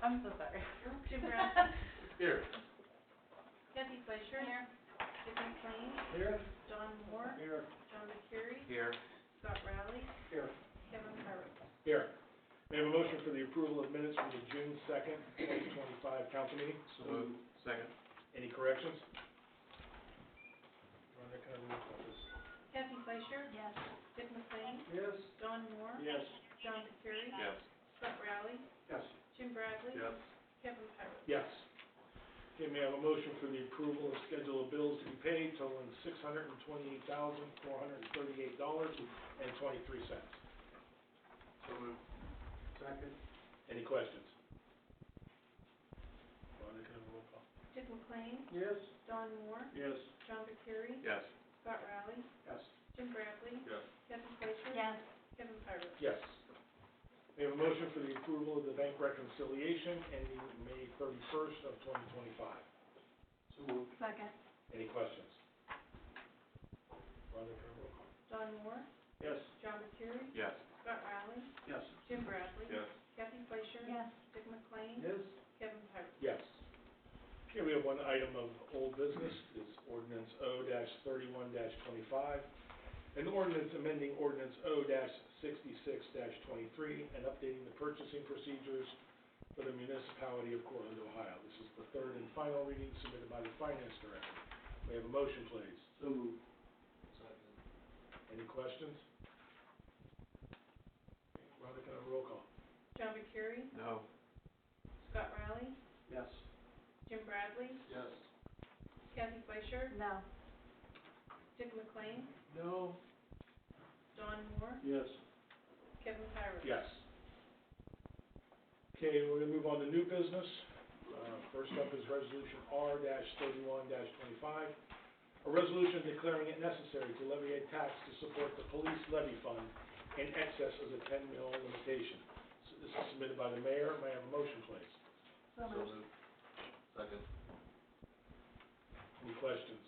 I'm so sorry. Jim Bradley. Here. Kathy Fleischer. Here. Dick McLean. Here. Don Moore. Here. John McCurry. Here. Scott Rowley. Here. Kevin Pirate. Here. May I have a motion for the approval of minutes from the June 2nd, 2025 council meeting? So moved. Second. Any corrections? Rhonda, can I roll call this? Kathy Fleischer. Yes. Dick McLean. Yes. Don Moore. Yes. John McCurry. Yes. Scott Rowley. Yes. Jim Bradley. Yes. Kevin Pirate. Yes. Okay, may I have a motion for the approval of schedule of bills to be paid totaling $628,438.23. So moved. Second. Any questions? Rhonda, can I have a roll call? Dick McLean. Yes. Don Moore. Yes. John McCurry. Yes. Scott Rowley. Yes. Jim Bradley. Yes. Kathy Fleischer. Yes. Kevin Pirate. Yes. We have a motion for the approval of the bank reconciliation ending May 31st of 2025. So moved. Second. Any questions? Rhonda, can I roll call? Don Moore. Yes. John McCurry. Yes. Scott Rowley. Yes. Jim Bradley. Yes. Kathy Fleischer. Yes. Dick McLean. Yes. Kevin Pirate. Yes. Okay, we have one item of old business, it's ordinance O-31-25. An ordinance amending ordinance O-66-23 and updating the purchasing procedures for the municipality of Cortland, Ohio. This is the third and final reading submitted by the finance director. May I have a motion, please? So moved. Second. Any questions? Rhonda, can I have a roll call? John McCurry. No. Scott Rowley. Yes. Jim Bradley. Yes. Kathy Fleischer. No. Dick McLean. No. Don Moore. Yes. Kevin Pirate. Yes. Okay, we're gonna move on to new business. First up is resolution R-31-25. A resolution declaring it necessary to levy a tax to support the police levy fund in excess of the 10 mil limitation. So this is submitted by the mayor. May I have a motion, please? So moved. Second. Any questions?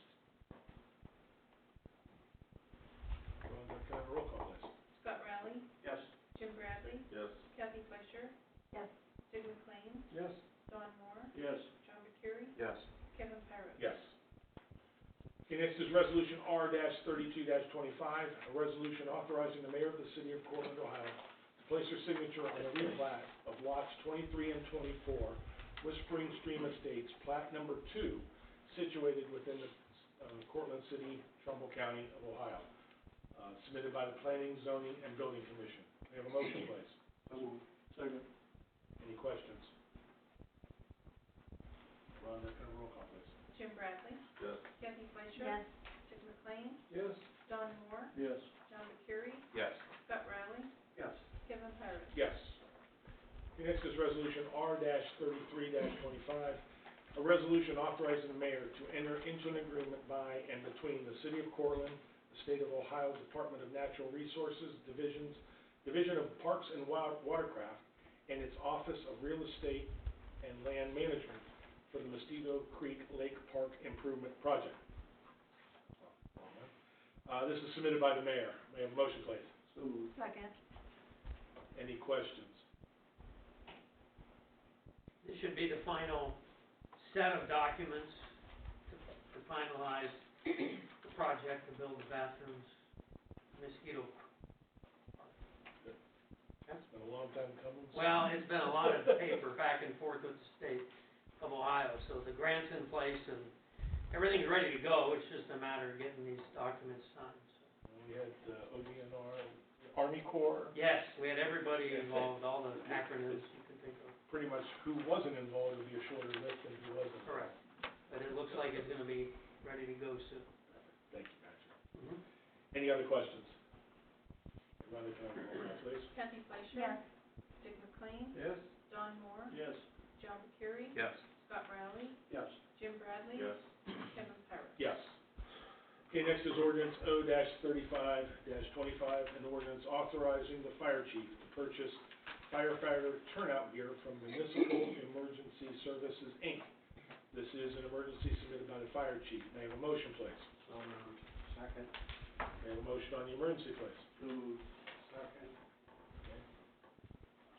Rhonda, can I have a roll call, please? Scott Rowley. Yes. Jim Bradley. Yes. Kathy Fleischer. Yes. Dick McLean. Yes. Don Moore. Yes. John McCurry. Yes. Kevin Pirate. Yes. Okay, next is resolution R-32-25, a resolution authorizing the mayor of the city of Cortland, Ohio, to place her signature on the replat of lots 23 and 24, Whispering Stream Estates, plat number 2, situated within the Cortland City, Trumbull County of Ohio, submitted by the Planning, Zoning, and Building Commission. May I have a motion, please? Second. Any questions? Rhonda, can I have a roll call, please? Jim Bradley. Yes. Kathy Fleischer. Yes. Dick McLean. Yes. Don Moore. Yes. John McCurry. Yes. Scott Rowley. Yes. Kevin Pirate. Yes. Okay, next is resolution R-33-25, a resolution authorizing the mayor to enter into an agreement by and between the city of Cortland, the state of Ohio Department of Natural Resources, Division of Parks and Watercraft, and its Office of Real Estate and Land Management for the Mosquito Creek Lake Park Improvement Project. This is submitted by the mayor. May I have a motion, please? Second. Any questions? This should be the final set of documents to finalize the project to build the bathrooms, mosquito. It's been a long time coming. Well, it's been a lot of paper back and forth with the state of Ohio, so the grant's in place and everything's ready to go. It's just a matter of getting these documents signed. So. We had ODNR, Army Corps, Yes, we had everybody involved, all the acronyms you can think of. pretty much who wasn't involved would be a shorter list than who wasn't. Correct. But it looks like it's gonna be ready to go soon. Thank you, Patrick. Mm-hmm. Any other questions? Rhonda, can I have a roll call, please? Kathy Fleischer. Yes. Dick McLean. Yes. Don Moore. Yes. John McCurry. Yes. Scott Rowley. Yes. Jim Bradley. Yes. Kevin Pirate. Yes. Okay, next is ordinance O-35-25, an ordinance authorizing the fire chief to purchase firefighter turnout gear from Municipal Emergency Services, Inc. This is an emergency submitted by the fire chief. May I have a motion, please? So moved. Second. May I have a motion on the emergency, please? So moved. Second. Okay.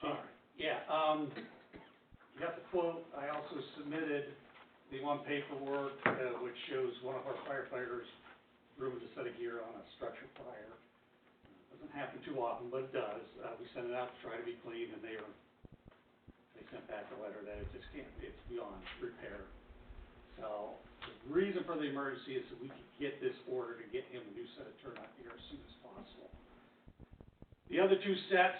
All right. Yeah, got the quote. I also submitted the one paperwork, which shows one of our firefighters ruined a set of gear on a structure fire. Doesn't happen too often, but it does. We sent it out to try to be clean, and they sent back a letter that it just can't, it's beyond repair. So, the reason for the emergency is that we could get this order to get him a new set of turnout gear as soon as possible. The other two sets,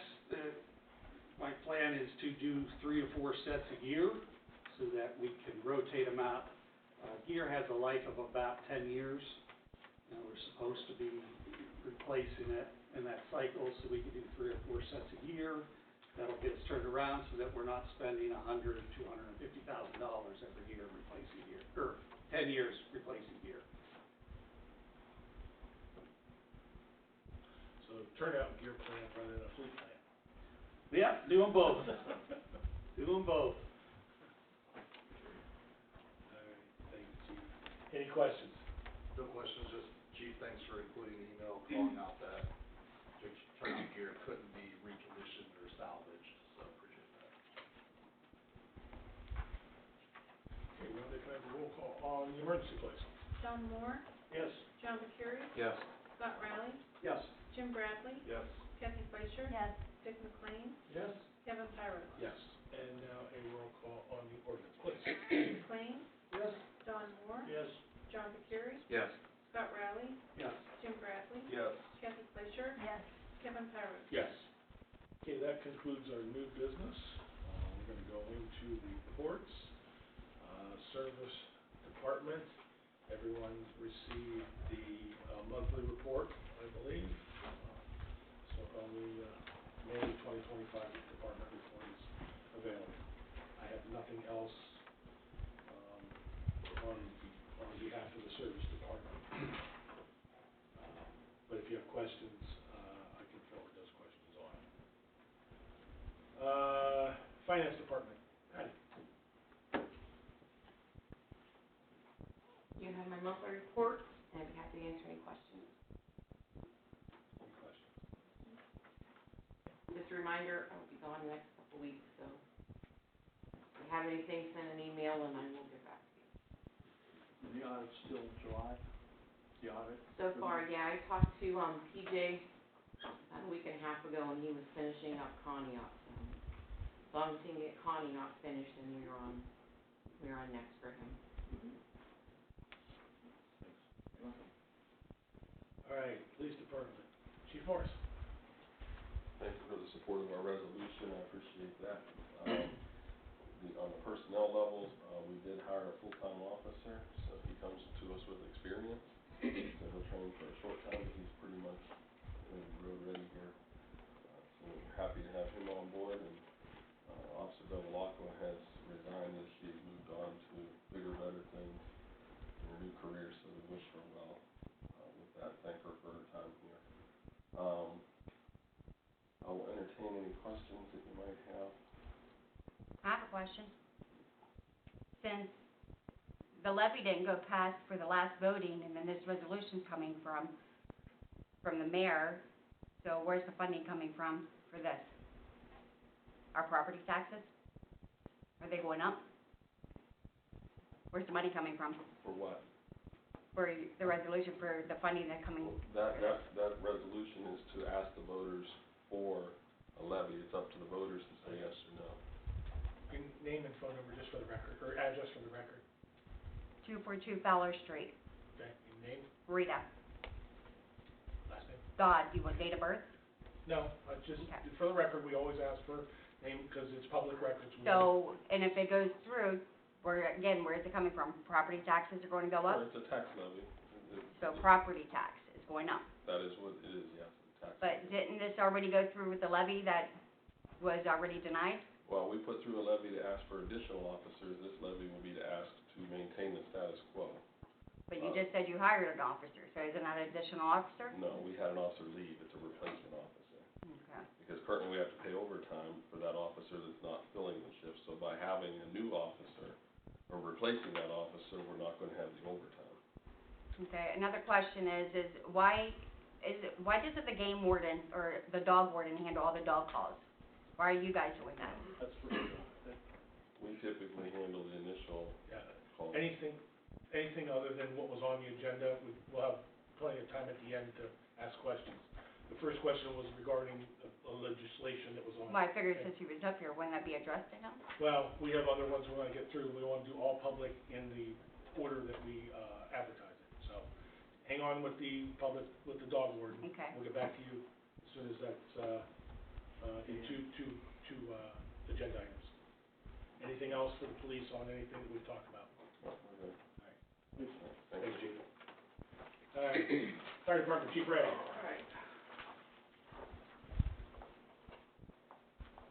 my plan is to do 3 or 4 sets a year, so that we can rotate them out. Gear has a life of about 10 years, and we're supposed to be replacing it in that cycle, so we can do 3 or 4 sets a year. That'll get us turned around so that we're not spending $100,000 to $250,000 every year replacing gear, or 10 years replacing gear. So turnout gear plan rather than a fleet plan. Yeah, do them both. Do them both. All right, thank you, Chief. Any questions? No questions, just Chief, thanks for including the email calling out that turnout gear couldn't be reconditioned or salvaged, so appreciate that. Okay, well, they can have a roll call on the emergency, please. Don Moore, Yes. John Burkuri, Yes. Scott Riley, Yes. Jim Bradley, Yes. Kathy Fleischer, Yes. Dick McLean, Yes. Kevin Pyro. Yes. And now a roll call on the ordinance, please. McLean, Yes. Don Moore, Yes. John Burkuri, Yes. Scott Riley, Yes. Jim Bradley, Yes. Kathy Fleischer, Yes. Kevin Pyro. Yes. Okay, that concludes our new business. We're gonna go into the reports. Service Department, everyone received the monthly report, I believe. So on the May 2025 department report is available. I have nothing else on behalf of the Service Department. But if you have questions, I can forward those questions on. Finance Department, Patty. You have my monthly report, and I'd be happy to answer any questions. Any questions? Just a reminder, I will be gone the next couple of weeks, so if you have anything, send an email and I will get back to you. And the audit's still July? The audit? So far, yeah, I talked to, PJ about a week and a half ago, and he was finishing up Conneaut, so as long as he can get Conneaut finished, then we're on next for him. All right, Police Department, Chief Morris. Thank you for the support of our resolution, I appreciate that. On the personnel levels, we did hire a full-time officer, so he comes to us with experience. So he'll train for a short time, but he's pretty much road ready here. So we're happy to have him on board, and Officer Bevilacqua has resigned as she's moved on to bigger, better things in her new career, so we wish her well with that. Thank her for her time here. I will entertain any questions that you might have. I have a question. Since the levy didn't go past for the last voting, and then this resolution's coming from the mayor, so where's the funding coming from for this? Our property taxes? Are they going up? Where's the money coming from For what? for the resolution, for the funding that's coming? That resolution is to ask the voters for a levy. It's up to the voters to say yes or no. Your name and phone number just for the record, or address for the record. 242 Fowler Street, Okay, your name, Rita. last name? Dodd, you want date of birth? No, just, Okay. for the record, we always ask for name, because it's public records. So, and if it goes through, where's it coming from? Property taxes are going to go Well, up? it's a tax levy. So property tax is going up. That is what it is, yes, a tax But levy. didn't this already go through with the levy that was already denied? Well, we put through a levy to ask for additional officers. This levy will be to ask to maintain the status quo. But you just said you hired an officer, so isn't that an additional officer? No, we had an officer leave. It's a replacement officer. Okay. Because currently we have to pay overtime for that officer that's not filling the shift. So by having a new officer or replacing that officer, we're not gonna have the overtime. Okay, another question is why doesn't the game warden or the dog warden handle all the dog calls? Why are you guys doing that? That's for, We typically handle the initial Yeah. call. Anything other than what was on the agenda, we'll have plenty of time at the end to ask questions. The first question was regarding the legislation that was on. Well, I figured since he was up here, wouldn't that be addressed to him? Well, we have other ones we wanna get through, we wanna do all public in the order that we, advertise it, so. Hang on with the public, with the dog warden. Okay. We'll get back to you as soon as that's, in two agenda items. Anything else for the police on anything that we've talked about? Oh, okay. Thanks, Thank you. Chief. All right, Fire Department, Chief Ray. Alright.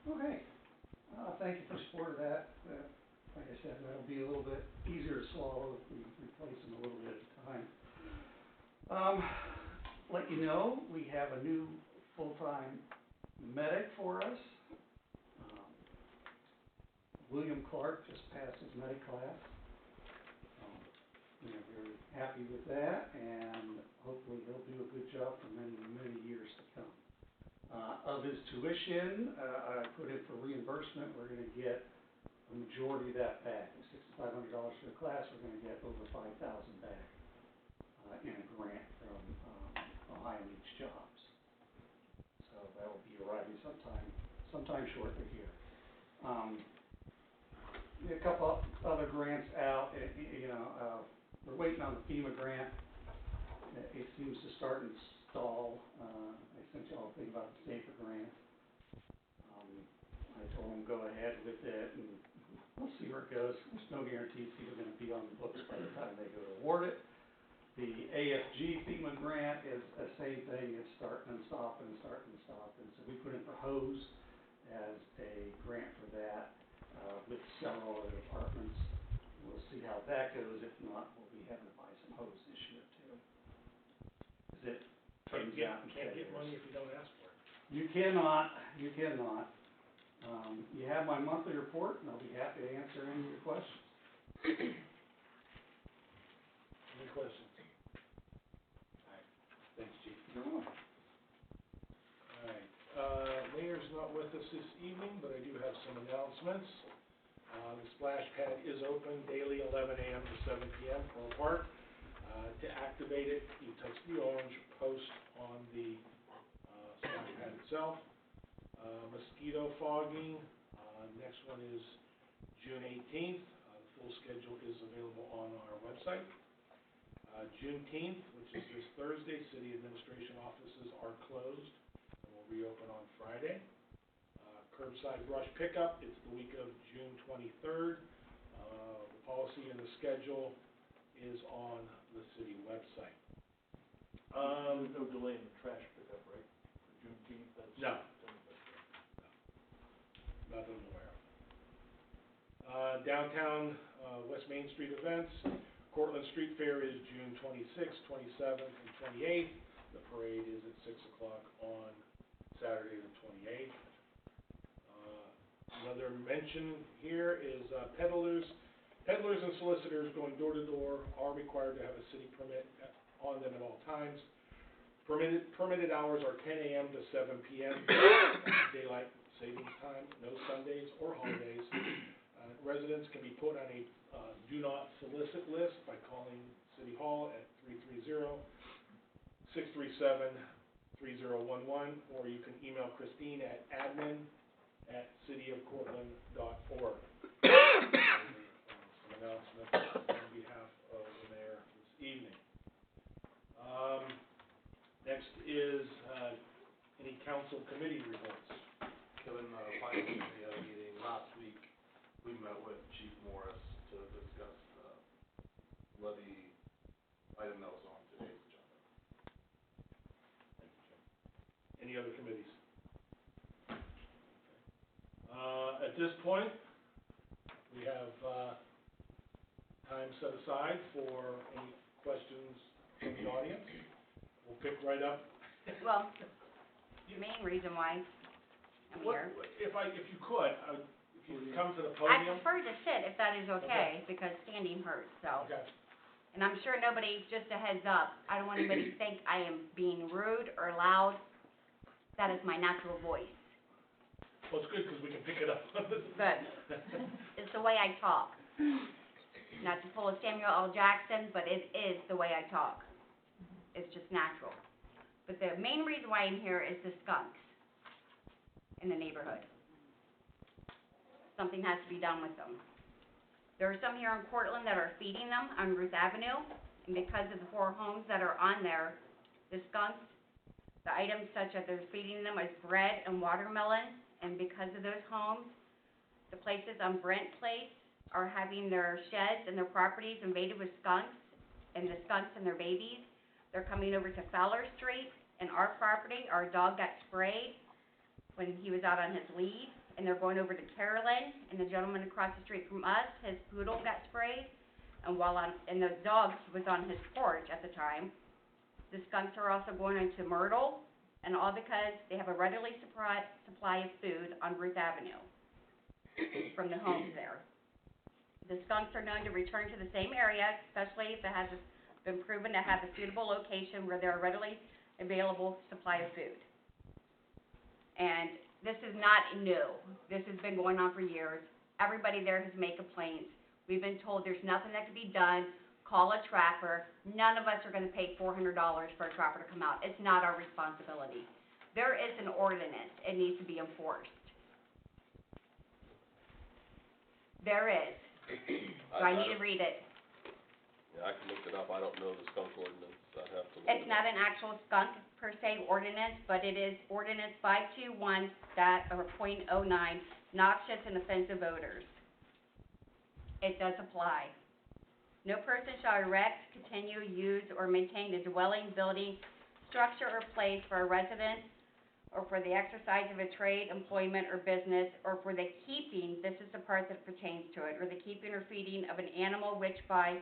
Okay, thank you for support of that. Like I said, that'll be a little bit easier to swallow if we replace them a little bit at a time. Let you know, we have a new full-time medic for us. William Clark just passed his medic class. We're very happy with that, and hopefully he'll do a good job for many, many years to come. Of his tuition, I put in for reimbursement, we're gonna get a majority of that back. $6,500 for the class, we're gonna get over $5,000 back, in a grant from, Ohio Needs Jobs. So that will be arriving sometime shortly here. A couple other grants out, we're waiting on the FEMA grant. It seems to start and stall. I sent you all a thing about the SAFER grant. I told them go ahead with it, and we'll see where it goes. There's no guarantee it's even gonna be on the books by the time they go to award it. The AFG FEMA grant is the same thing, it's starting and stopping, and so we put in for hose as a grant for that, with several other departments. We'll see how that goes. If not, we'll be having to buy some hose this year too. Is it? Can't get money if you don't ask for it. You cannot. You have my monthly report, and I'll be happy to answer any of your questions. Any questions? All right, thanks, Chief. You're welcome. All right, Mayor's not with us this evening, but I do have some announcements. The splash pad is open daily, 11 a.m. to 7 p.m. for a park. To activate it, you touch the orange post on the, splash pad itself. Mosquito fogging, next one is June 18th. The full schedule is available on our website. Juneteenth, which is this Thursday, city administration offices are closed and will reopen on Friday. Curbside brush pickup, it's the week of June 23rd. The policy and the schedule is on the city website. There's no delay in the trash pickup, right? For Juneteenth, that's. No. Nothing I'm aware of. Downtown, West Main Street events. Cortland Street Fair is June 26th, 27th, and 28th. The parade is at 6 o'clock on Saturday the 28th. Another mention here is peddlers. Peddlers and solicitors going door to door are required to have a city permit on them at all times. Permitted hours are 10 a.m. to 7 p.m. Daylight savings time, no Sundays or holidays. Residents can be put on a do not solicit list by calling City Hall at 330-637-3011, or you can email Christine at admin@cityofcortland.org. Some announcements on behalf of the mayor this evening. Next is any council committee reports. Kevin, finance committee had a meeting last week. We met with Chief Morris to discuss the levy item that was on today's agenda. Thank you, Jim. Any other committees? At this point, we have time set aside for any questions from the audience. We'll pick right up. Well, the main reason why I'm here. If you could, if you could come to the I podium. prefer to sit if that is okay, because standing hurts, so. Okay. And I'm sure nobody, just a heads up, I don't want anybody to think I am being rude or loud. That is my natural voice. Well, it's good, 'cause we can pick it up. Good. It's the way I talk. Not to pull a Samuel L. Jackson, but it is the way I talk. It's just natural. But the main reason why I'm here is the skunks in the neighborhood. Something has to be done with them. There are some here in Cortland that are feeding them on Ruth Avenue, and because of the 4 homes that are on there, the skunks, the items such as they're feeding them is bread and watermelon, and because of those homes, the places on Brent Place are having their sheds and their properties invaded with skunks, and the skunks and their babies. They're coming over to Fowler Street and our property. Our dog got sprayed when he was out on his leave, and they're going over to Carolyn, and the gentleman across the street from us, his poodle got sprayed, and and the dog was on his porch at the time. The skunks are also going into Myrtle, and all because they have a readily supply of food on Ruth Avenue from the homes there. The skunks are known to return to the same area, especially if it has been proven to have a suitable location where there are readily available supply of food. And this is not new. This has been going on for years. Everybody there has made complaints. We've been told there's nothing that can be done. Call a trapper. None of us are gonna pay $400 for a trapper to come out. It's not our responsibility. There is an ordinance. It needs to be enforced. There is. So I need to read it. Yeah, I can look it up, I don't know the skunk ordinance, I'd have to look It's it not up. an actual skunk per se ordinance, but it is ordinance 521.09, noxious and offensive odors. It does apply. No person shall erect, continue, use, or maintain a dwelling, building, structure, or place for a residence, or for the exercise of a trade, employment, or business, or for the keeping, this is the part that pertains to it, or the keeping or feeding of an animal which by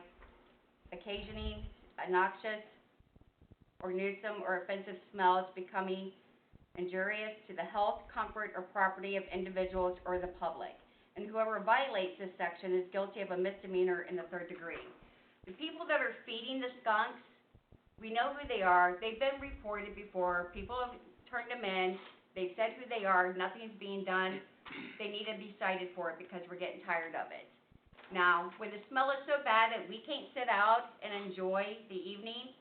occasioning a noxious or noisome or offensive smells becoming injurious to the health, comfort, or property of individuals or the public. And whoever violates this section is guilty of a misdemeanor in the 3rd degree. The people that are feeding the skunks, we know who they are. They've been reported before. People have turned them in. They've said who they are. Nothing's being done. They need to be cited for it because we're getting tired of it. Now, when the smell is so bad that we can't sit out and enjoy the evening,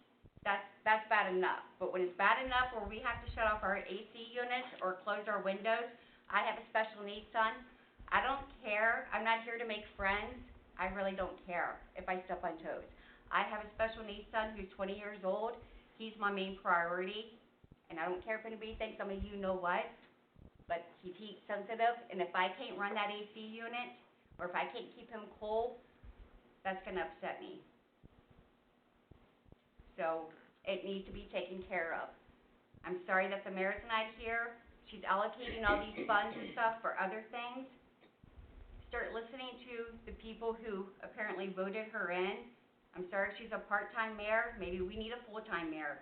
that's bad enough. But when it's bad enough where we have to shut off our AC units or close our windows, I have a special needs son. I don't care. I'm not here to make friends. I really don't care if I step on toes. I have a special needs son who's 20 years old. He's my main priority. And I don't care if anybody thinks I'm a you-know-what, but he's heat sensitive, and if I can't run that AC unit, or if I can't keep him cold, that's gonna upset me. So, it needs to be taken care of. I'm sorry that the mayor's not here. She's allocating all these funds and stuff for other things. Start listening to the people who apparently voted her in. I'm sorry she's a part-time mayor. Maybe we need a full-time mayor.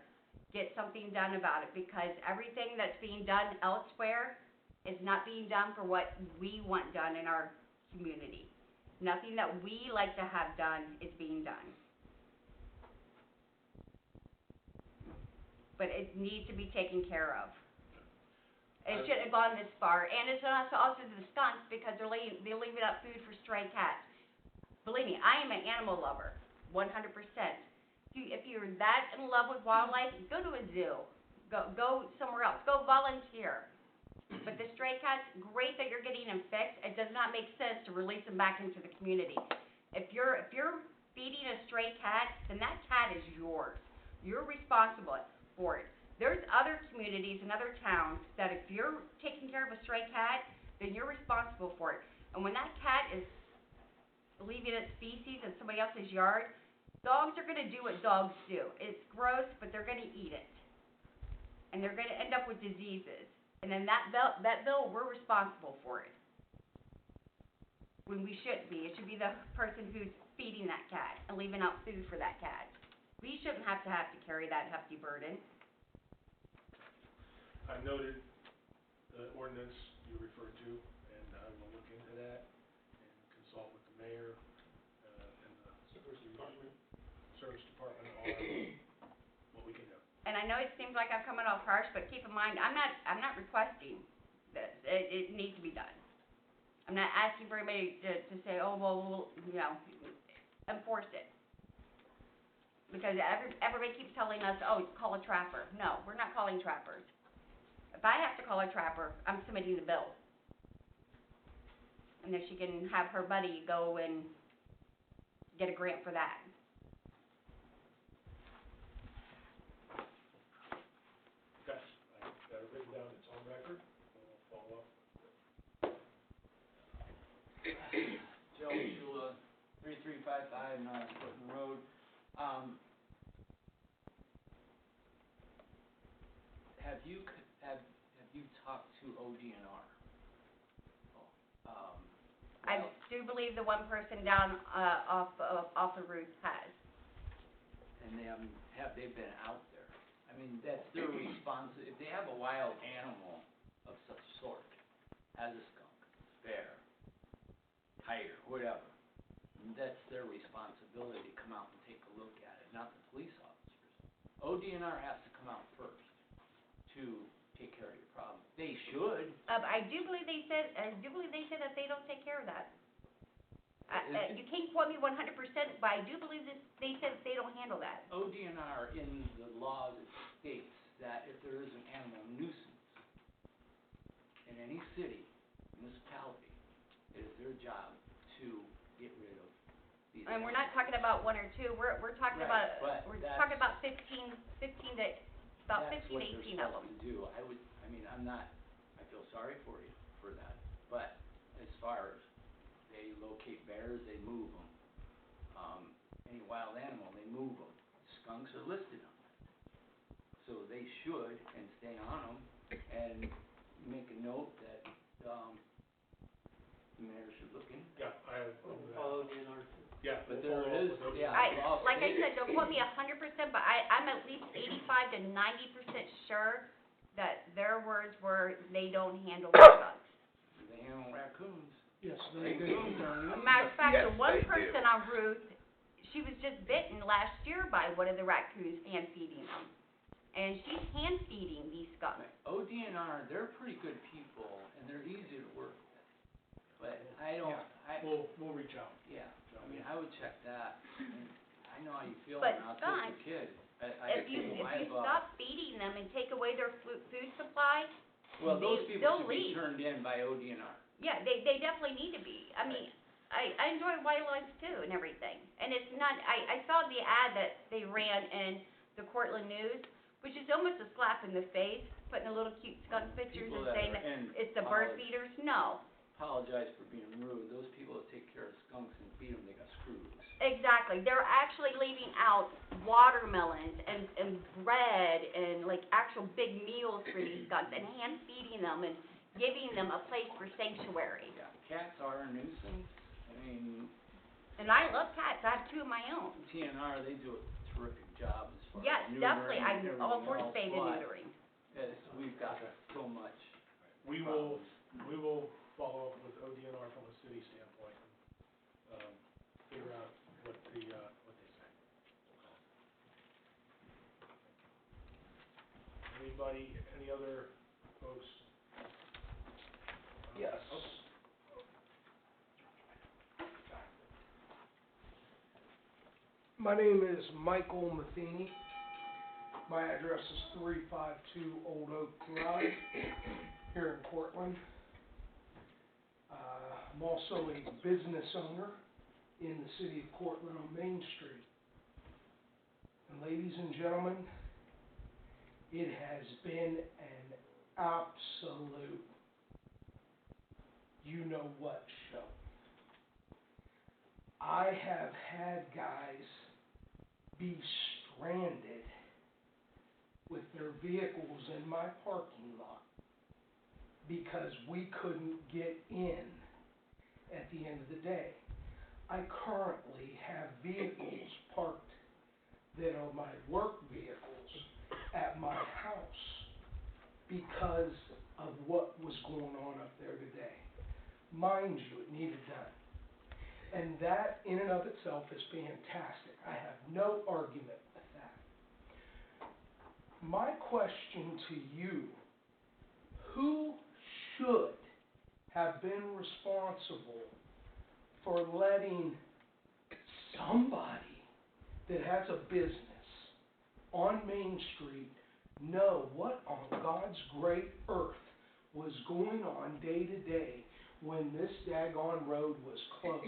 Get something done about it, because everything that's being done elsewhere is not being done for what we want done in our community. Nothing that we like to have done is being done. But it needs to be taken care of. It shouldn't have gone this far, and it's also the skunks, because they're leaving out food for stray cats. Believe me, I am an animal lover, 100%. If you're that in love with wildlife, go to a zoo. Go somewhere else. Go volunteer. But the stray cats, great that you're getting them fixed. It does not make sense to release them back into the community. If you're feeding a stray cat, then that cat is yours. You're responsible for it. There's other communities and other towns that if you're taking care of a stray cat, then you're responsible for it. And when that cat is leaving its feces in somebody else's yard, dogs are gonna do what dogs do. It's gross, but they're gonna eat it. And they're gonna end up with diseases. And then that bill, we're responsible for it. When we shouldn't be. It should be the person who's feeding that cat and leaving out food for that cat. We shouldn't have to carry that hefty burden. I noted the ordinance you referred to, and I will look into that and consult with the mayor, and the service department on what we can do. And I know it seems like I'm coming off harsh, but keep in mind, I'm not requesting this. It needs to be done. I'm not asking for anybody to say, oh, well, you know, enforce it. Because everybody keeps telling us, oh, call a trapper. No, we're not calling trappers. If I have to call a trapper, I'm submitting the bill. And then she can have her buddy go and get a grant for that. Okay, I got it written down, it's on record, and we'll follow up. Joe Shula, 3355 North Footman Road. Have you talked to ODNR? I do believe the one person down, off the roof has. And have they been out there? I mean, that's their response, if they have a wild animal of such sort, as a skunk, bear, tiger, whatever, that's their responsibility to come out and take a look at it, not the police officers. ODNR has to come out first to take care of your problem. They should. I do believe they said that they don't take care of that. You can't quote me 100%, but I do believe that they said that they don't handle that. ODNR, in the laws, it states that if there is an animal nuisance in any city, municipality, it is their job to get rid of these And we're animals. not talking about one or two, we're talking Right, about, but we're that's- talking about 15 to, about 15 to 18 of them. That's what they're supposed to do. I feel sorry for you for that, but as far as they locate bears, they move them. Any wild animal, they move them. Skunks are listed on that. So they should, and stay on them, and make a note that, the mayor should look in. Yeah, I have, Follow DNR. yeah. But we'll there follow it is, up with those. yeah. law Like I states- said, don't quote me 100%, but I'm at least 85 to 90% sure that their words were, they don't handle skunks. They handle raccoons. Yes, Raccoons are A nuisance. matter of fact, the one person on Ruth, she was just bitten last year by one of the raccoons hand feeding them. And she's hand feeding these skunks. ODNR, they're pretty good people, and they're easy to work with. But I don't, We'll reach out. yeah, I would check that. And I know how you feel But when I was a skunks, kid. If you stop feeding them and take away their food supply, Well, those they- people they'll should be leave. turned in by ODNR. yeah, they definitely need to be. I mean, I enjoy wildlife too and everything. And it's not, I saw the ad that they ran in the Cortland News, which is almost a slap in the face, putting a little cute skunk pictures People and that saying are that in it's the bird college. feeders. No, Apologize for being rude. Those people that take care of skunks and feed them, they got screws. exactly. They're actually leaving out watermelons and bread and like actual big meals for these skunks and hand feeding them and giving them a place for sanctuary. Yeah, cats are a nuisance. I mean, And I love cats. I have two of my own. TNR, they do a terrific job as far as Yes, neutering definitely. I'm and all for everything spay and else, neutering. but we've got so much We will follow up with ODNR from a city standpoint, and, figure out what they say. Anybody, any other folks? Yes. My name is Michael Matheny. My address is 352 Old Oak Drive here in Cortland. I'm also a business owner in the city of Cortland on Main Street. And ladies and gentlemen, it has been an absolute you-know-what show. I have had guys be stranded with their vehicles in my parking lot because we couldn't get in at the end of the day. I currently have vehicles parked that are my work vehicles at my house because of what was going on up there today. Mind you, it needed done. And that in and of itself is fantastic. I have no argument with that. My question to you, who should have been responsible for letting somebody that has a business on Main Street know what on God's great earth was going on day to day when this daggone road was closed.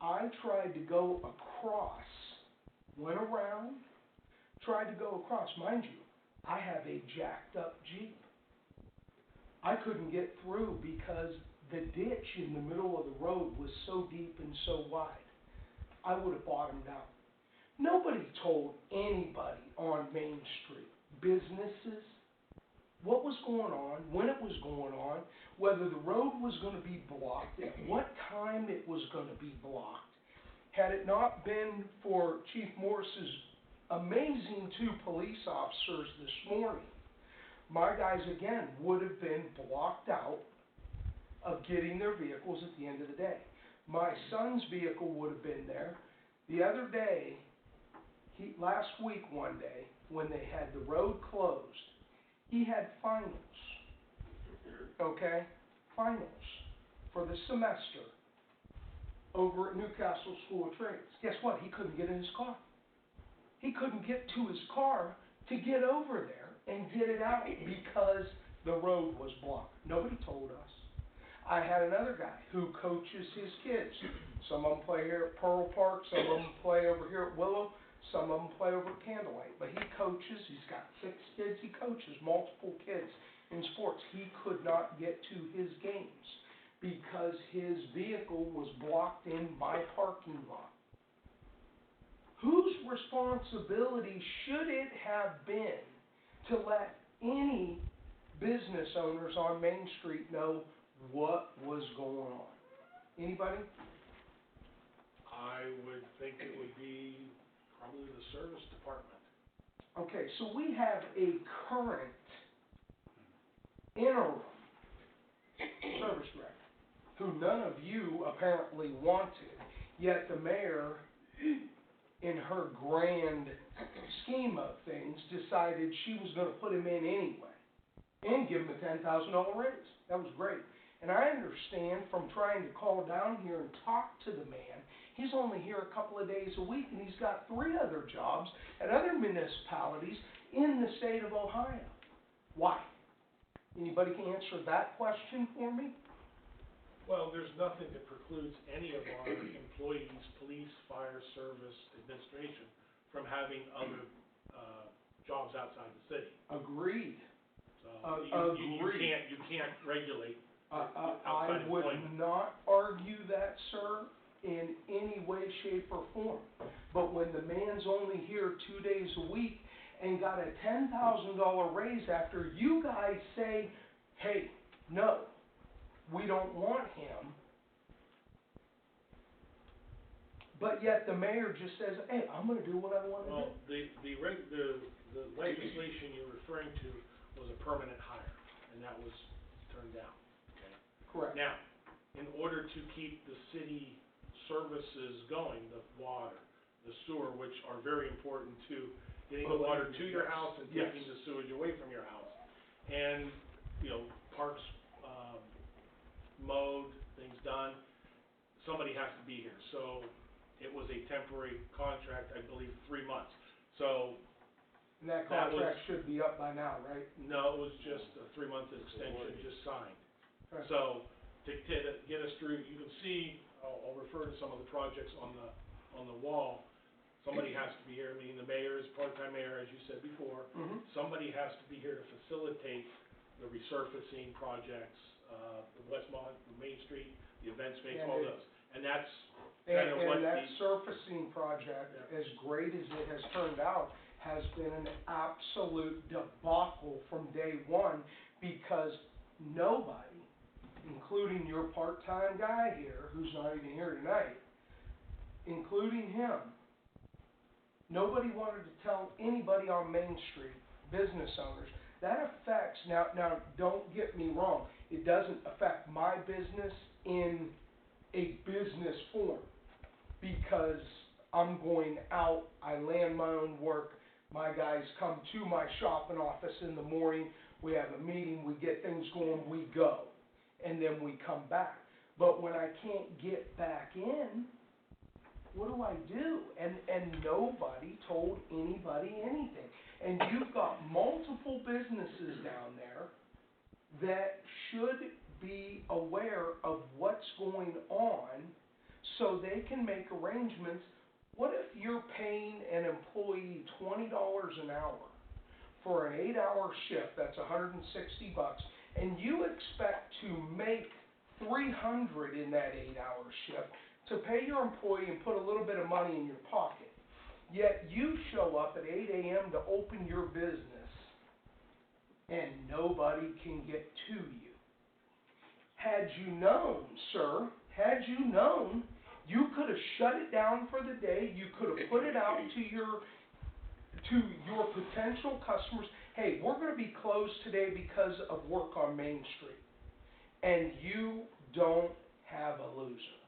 I tried to go across, went around, tried to go across. Mind you, I have a jacked up Jeep. I couldn't get through because the ditch in the middle of the road was so deep and so wide. I would have bottomed out. Nobody told anybody on Main Street, businesses, what was going on, when it was going on, whether the road was going to be blocked, at what time it was going to be blocked. Had it not been for Chief Morris's amazing 2 police officers this morning, my guys again would have been blocked out of getting their vehicles at the end of the day. My son's vehicle would have been there. The other day, last week one day, when they had the road closed, he had finals, okay? Finals for the semester over at Newcastle School of Trades. Guess what? He couldn't get in his car. He couldn't get to his car to get over there and get it out because the road was blocked. Nobody told us. I had another guy who coaches his kids. Some of them play here at Pearl Park, some of them play over here at Willow, some of them play over at Candlelight. But he coaches, he's got 6 kids, he coaches multiple kids in sports. He could not get to his games because his vehicle was blocked in my parking lot. Whose responsibility should it have been to let any business owners on Main Street know what was going on? Anybody? I would think it would be probably the service department. Okay, so we have a current interim service director who none of you apparently wanted, yet the mayor, in her grand scheme of things, decided she was going to put him in anyway and give him a $10,000 raise. That was great. And I understand from trying to call down here and talk to the man, he's only here a couple of days a week and he's got 3 other jobs at other municipalities in the state of Ohio. Why? Anybody can answer that question for me? Well, there's nothing that precludes any of our employees, police, fire, service, administration, from having other, jobs outside the city. Agreed. So, Agreed. you can't regulate I outside would employment. not argue that, sir, in any way, shape, or form. But when the man's only here 2 days a week and got a $10,000 raise after you guys say, hey, no, we don't want him, but yet the mayor just says, hey, I'm gonna do what I wanna do. Well, the legislation you're referring to was a permanent hire, and that was turned down, okay? Correct. Now, in order to keep the city services going, the water, the sewer, which are very important to getting the water to your house and Yes. taking the sewage away from your house. And, parks, mowed, things done, somebody has to be here. So it was a temporary contract, I believe, 3 months. So, And that That was- contract should be up by now, right? no, it was just a 3-month extension, just signed. Okay. So, to get us through, you can see, I'll refer to some of the projects on the wall. Somebody has to be here, meaning the mayor is part-time mayor, as you said before. Mm-hmm. Somebody has to be here to facilitate the resurfacing projects, the Westmont, the Main Street, the event space, And all it- those. And that's kind of what And that the, surfacing project, Yeah. as great as it has turned out, has been an absolute debacle from day one because nobody, including your part-time guy here, who's not even here tonight, including him, nobody wanted to tell anybody on Main Street, business owners. That affects, now, don't get me wrong, it doesn't affect my business in a business form, because I'm going out, I land my own work, My guys come to my shopping office in the morning, we have a meeting, we get things going, we go, and then we come back. But when I can't get back in, what do I do? And nobody told anybody anything. And you've got multiple businesses down there that should be aware of what's going on so they can make arrangements. What if you're paying an employee $20 an hour for an 8-hour shift, that's $160, and you expect to make $300 in that 8-hour shift to pay your employee and put a little bit of money in your pocket. Yet you show up at 8 a.m. to open your business and nobody can get to you. Had you known, sir, had you known, you could have shut it down for the day, you could have put it out to your potential customers, hey, we're gonna be closed today because of work on Main Street. And you don't have a loser.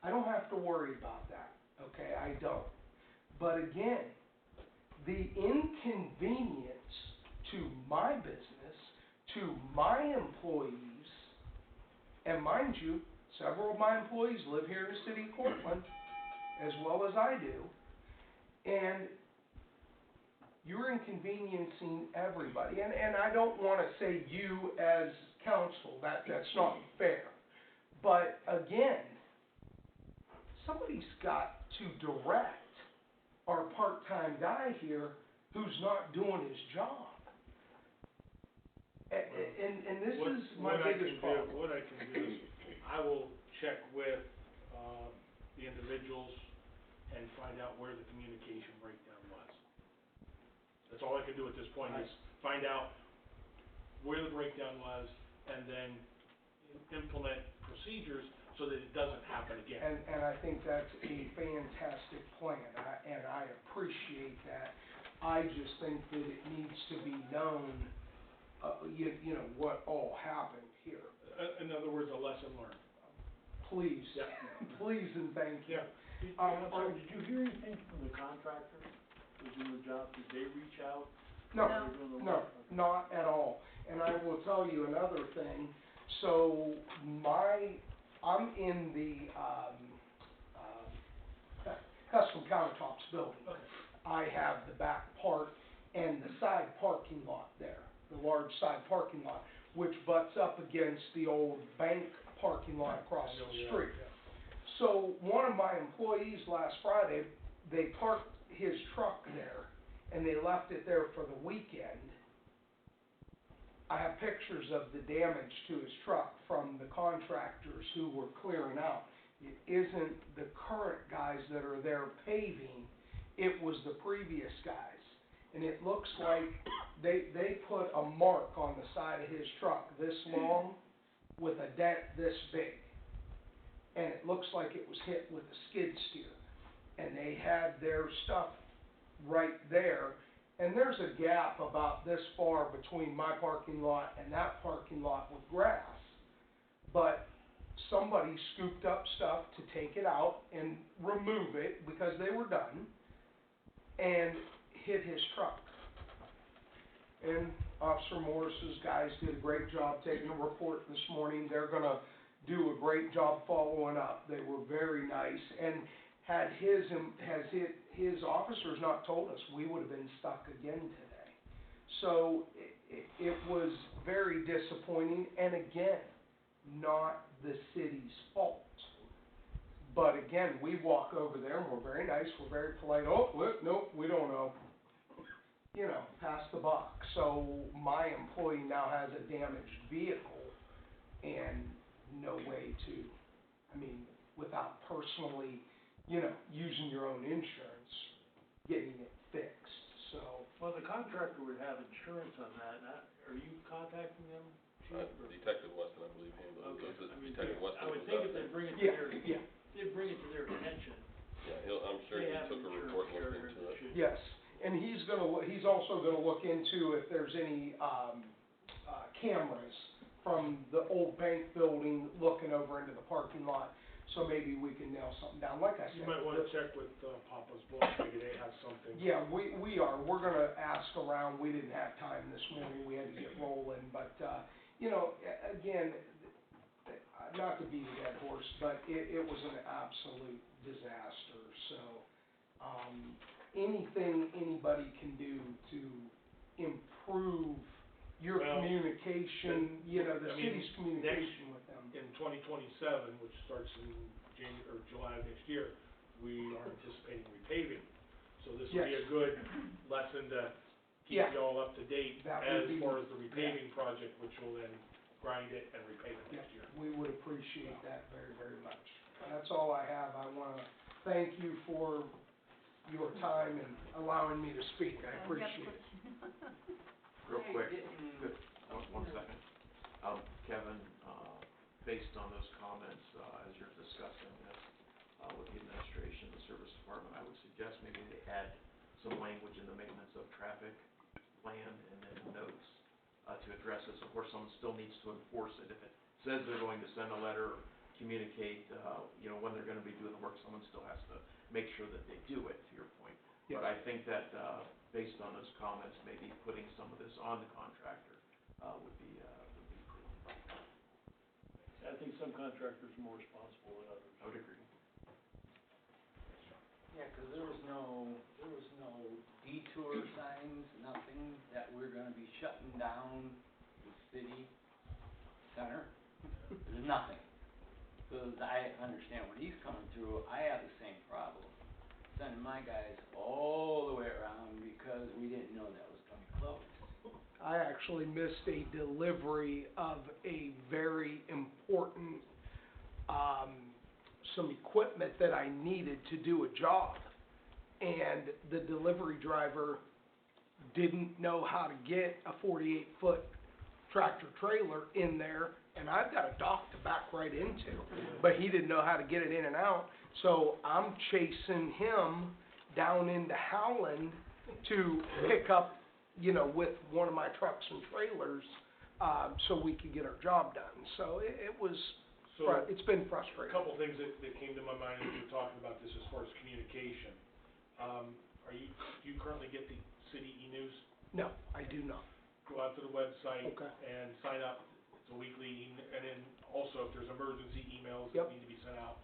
I don't have to worry about that, okay, I don't. But again, the inconvenience to my business, to my employees, and mind you, several of my employees live here in the city of Cortland, as well as I do, and you're inconveniencing everybody. And I don't want to say you as counsel, that's not fair. But again, somebody's got to direct our part-time guy here who's not doing his job. And this is my biggest problem. What I can do is, I will check with, the individuals and find out where the communication breakdown was. That's all I can do at this point, is find out where the breakdown was, and then implement procedures so that it doesn't happen again. And I think that's a fantastic plan, and I appreciate that. I just think that it needs to be known, you know, what all happened here. In other words, a lesson learned. Please, Yeah. please and thank you. Yeah. Did you hear anything from the contractor who's doing the job? Did they reach out? No, While they're doing the no, work? Okay. not at all. And I will tell you another thing. So I'm in the custom countertops building. Okay. I have the back part and the side parking lot there, the large side parking lot, which butts up against the old bank parking lot across I know, the yeah, street. yeah. So one of my employees last Friday, they parked his truck there and they left it there for the weekend. I have pictures of the damage to his truck from the contractors who were clearing out. It isn't the current guys that are there paving, it was the previous guys. And it looks like they put a mark on the side of his truck this long with a dent this big. And it looks like it was hit with a skid steer. And they had their stuff right there. And there's a gap about this far between my parking lot and that parking lot with grass. But somebody scooped up stuff to take it out and remove it because they were done and hit his truck. And Officer Morris's guys did a great job taking a report this morning. They're gonna do a great job following up. They were very nice, and had his officers not told us, we would have been stuck again today. So it was very disappointing, and again, not the city's fault. But again, we walk over there and we're very nice, we're very polite. Oh, look, nope, we don't know. You know, pass the buck. So my employee now has a damaged vehicle and no way to, I mean, without personally, you know, using your own insurance, getting it fixed, so. Well, the contractor would have insurance on that. Are you contacting them, Chief? or- Detective Weston, I believe, handled it. Okay, I mean, Detective Weston I would was think out if they there. bring it to Yeah, their, yeah, they bring it to their attention, Yeah, I'm sure they he have took a insurance report and looked carriers into that it. should. yes, and he's also gonna look into if there's any, cameras from the old bank building looking over into the parking lot, so maybe we can nail something down, like I said. You might wanna check with, Papa's Bluff, maybe they have something. Yeah, we are, we're gonna ask around, we didn't have time this morning, we had to get rolling, but, you know, again, not to beat a dead horse, but it was an absolute disaster, so, anything anybody can do to improve your Well, communication, you know, the I mean, city's communication with them. In 2027, which starts in July of next year, we are anticipating repaving. So this will be a Yes. good lesson to keep Yeah. you all up to date That would as be- far as the repaving project, which will then grind it and repave it next year. We would appreciate that very, very much. That's all I have. I wanna thank you for your time and allowing me to speak. I appreciate it. Real I quick, didn't- good, one second. Kevin, based on those comments, as you're discussing this, with the administration, the service department, I would suggest maybe they add some language in the maintenance of traffic plan and then notes, to address this. Of course, someone still needs to enforce it. If it says they're going to send a letter, communicate, you know, when they're gonna be doing the work, someone still has to make sure that they do it, to your point. Yeah. But I think that, based on those comments, maybe putting some of this on the contractor, would be prudent. I think some contractors are more responsible than others. I would agree. Yeah, 'cause there was no detour signs, nothing that we're gonna be shutting down the city center. There's nothing. 'Cause I understand when he's coming through, I have the same problem. Sending my guys all the way around because we didn't know that was gonna be closed. I actually missed a delivery of a very important, some equipment that I needed to do a job. And the delivery driver didn't know how to get a 48-foot tractor trailer in there, and I've got a dock to back right into, but he didn't know how to get it in and out. So I'm chasing him down into Howland to pick up, you know, with one of my trucks and trailers, so we could get our job done. So it was, So, it's been a frustrating. couple things that came to my mind as you were talking about this as far as communication. Do you currently get the city e-news? No, I do not. Go out to the website Okay. and sign up. It's a weekly, and then also if there's emergency emails Yep. that need to be sent out,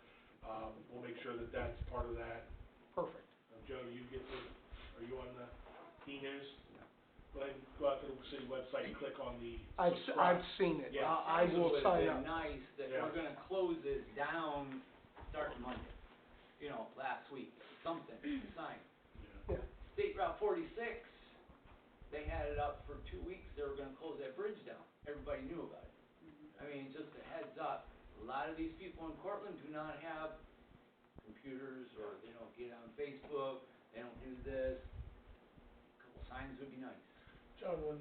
we'll make sure that that's part of that. Perfect. Joe, you get are you on the e-news? Go ahead and go out to the city website and click on the I've subscribe. seen it. Yeah. I will sign up. It would've been nice that Yeah. we're gonna close this down starting Monday, you know, last week, something, sign. Yeah. Yeah. State Route 46, they had it up for 2 weeks, they were gonna close that bridge down, everybody knew about it. I mean, just a heads up, a lot of these people in Cortland do not have computers, or they don't get on Facebook, they don't do this. A couple signs would be nice. John, when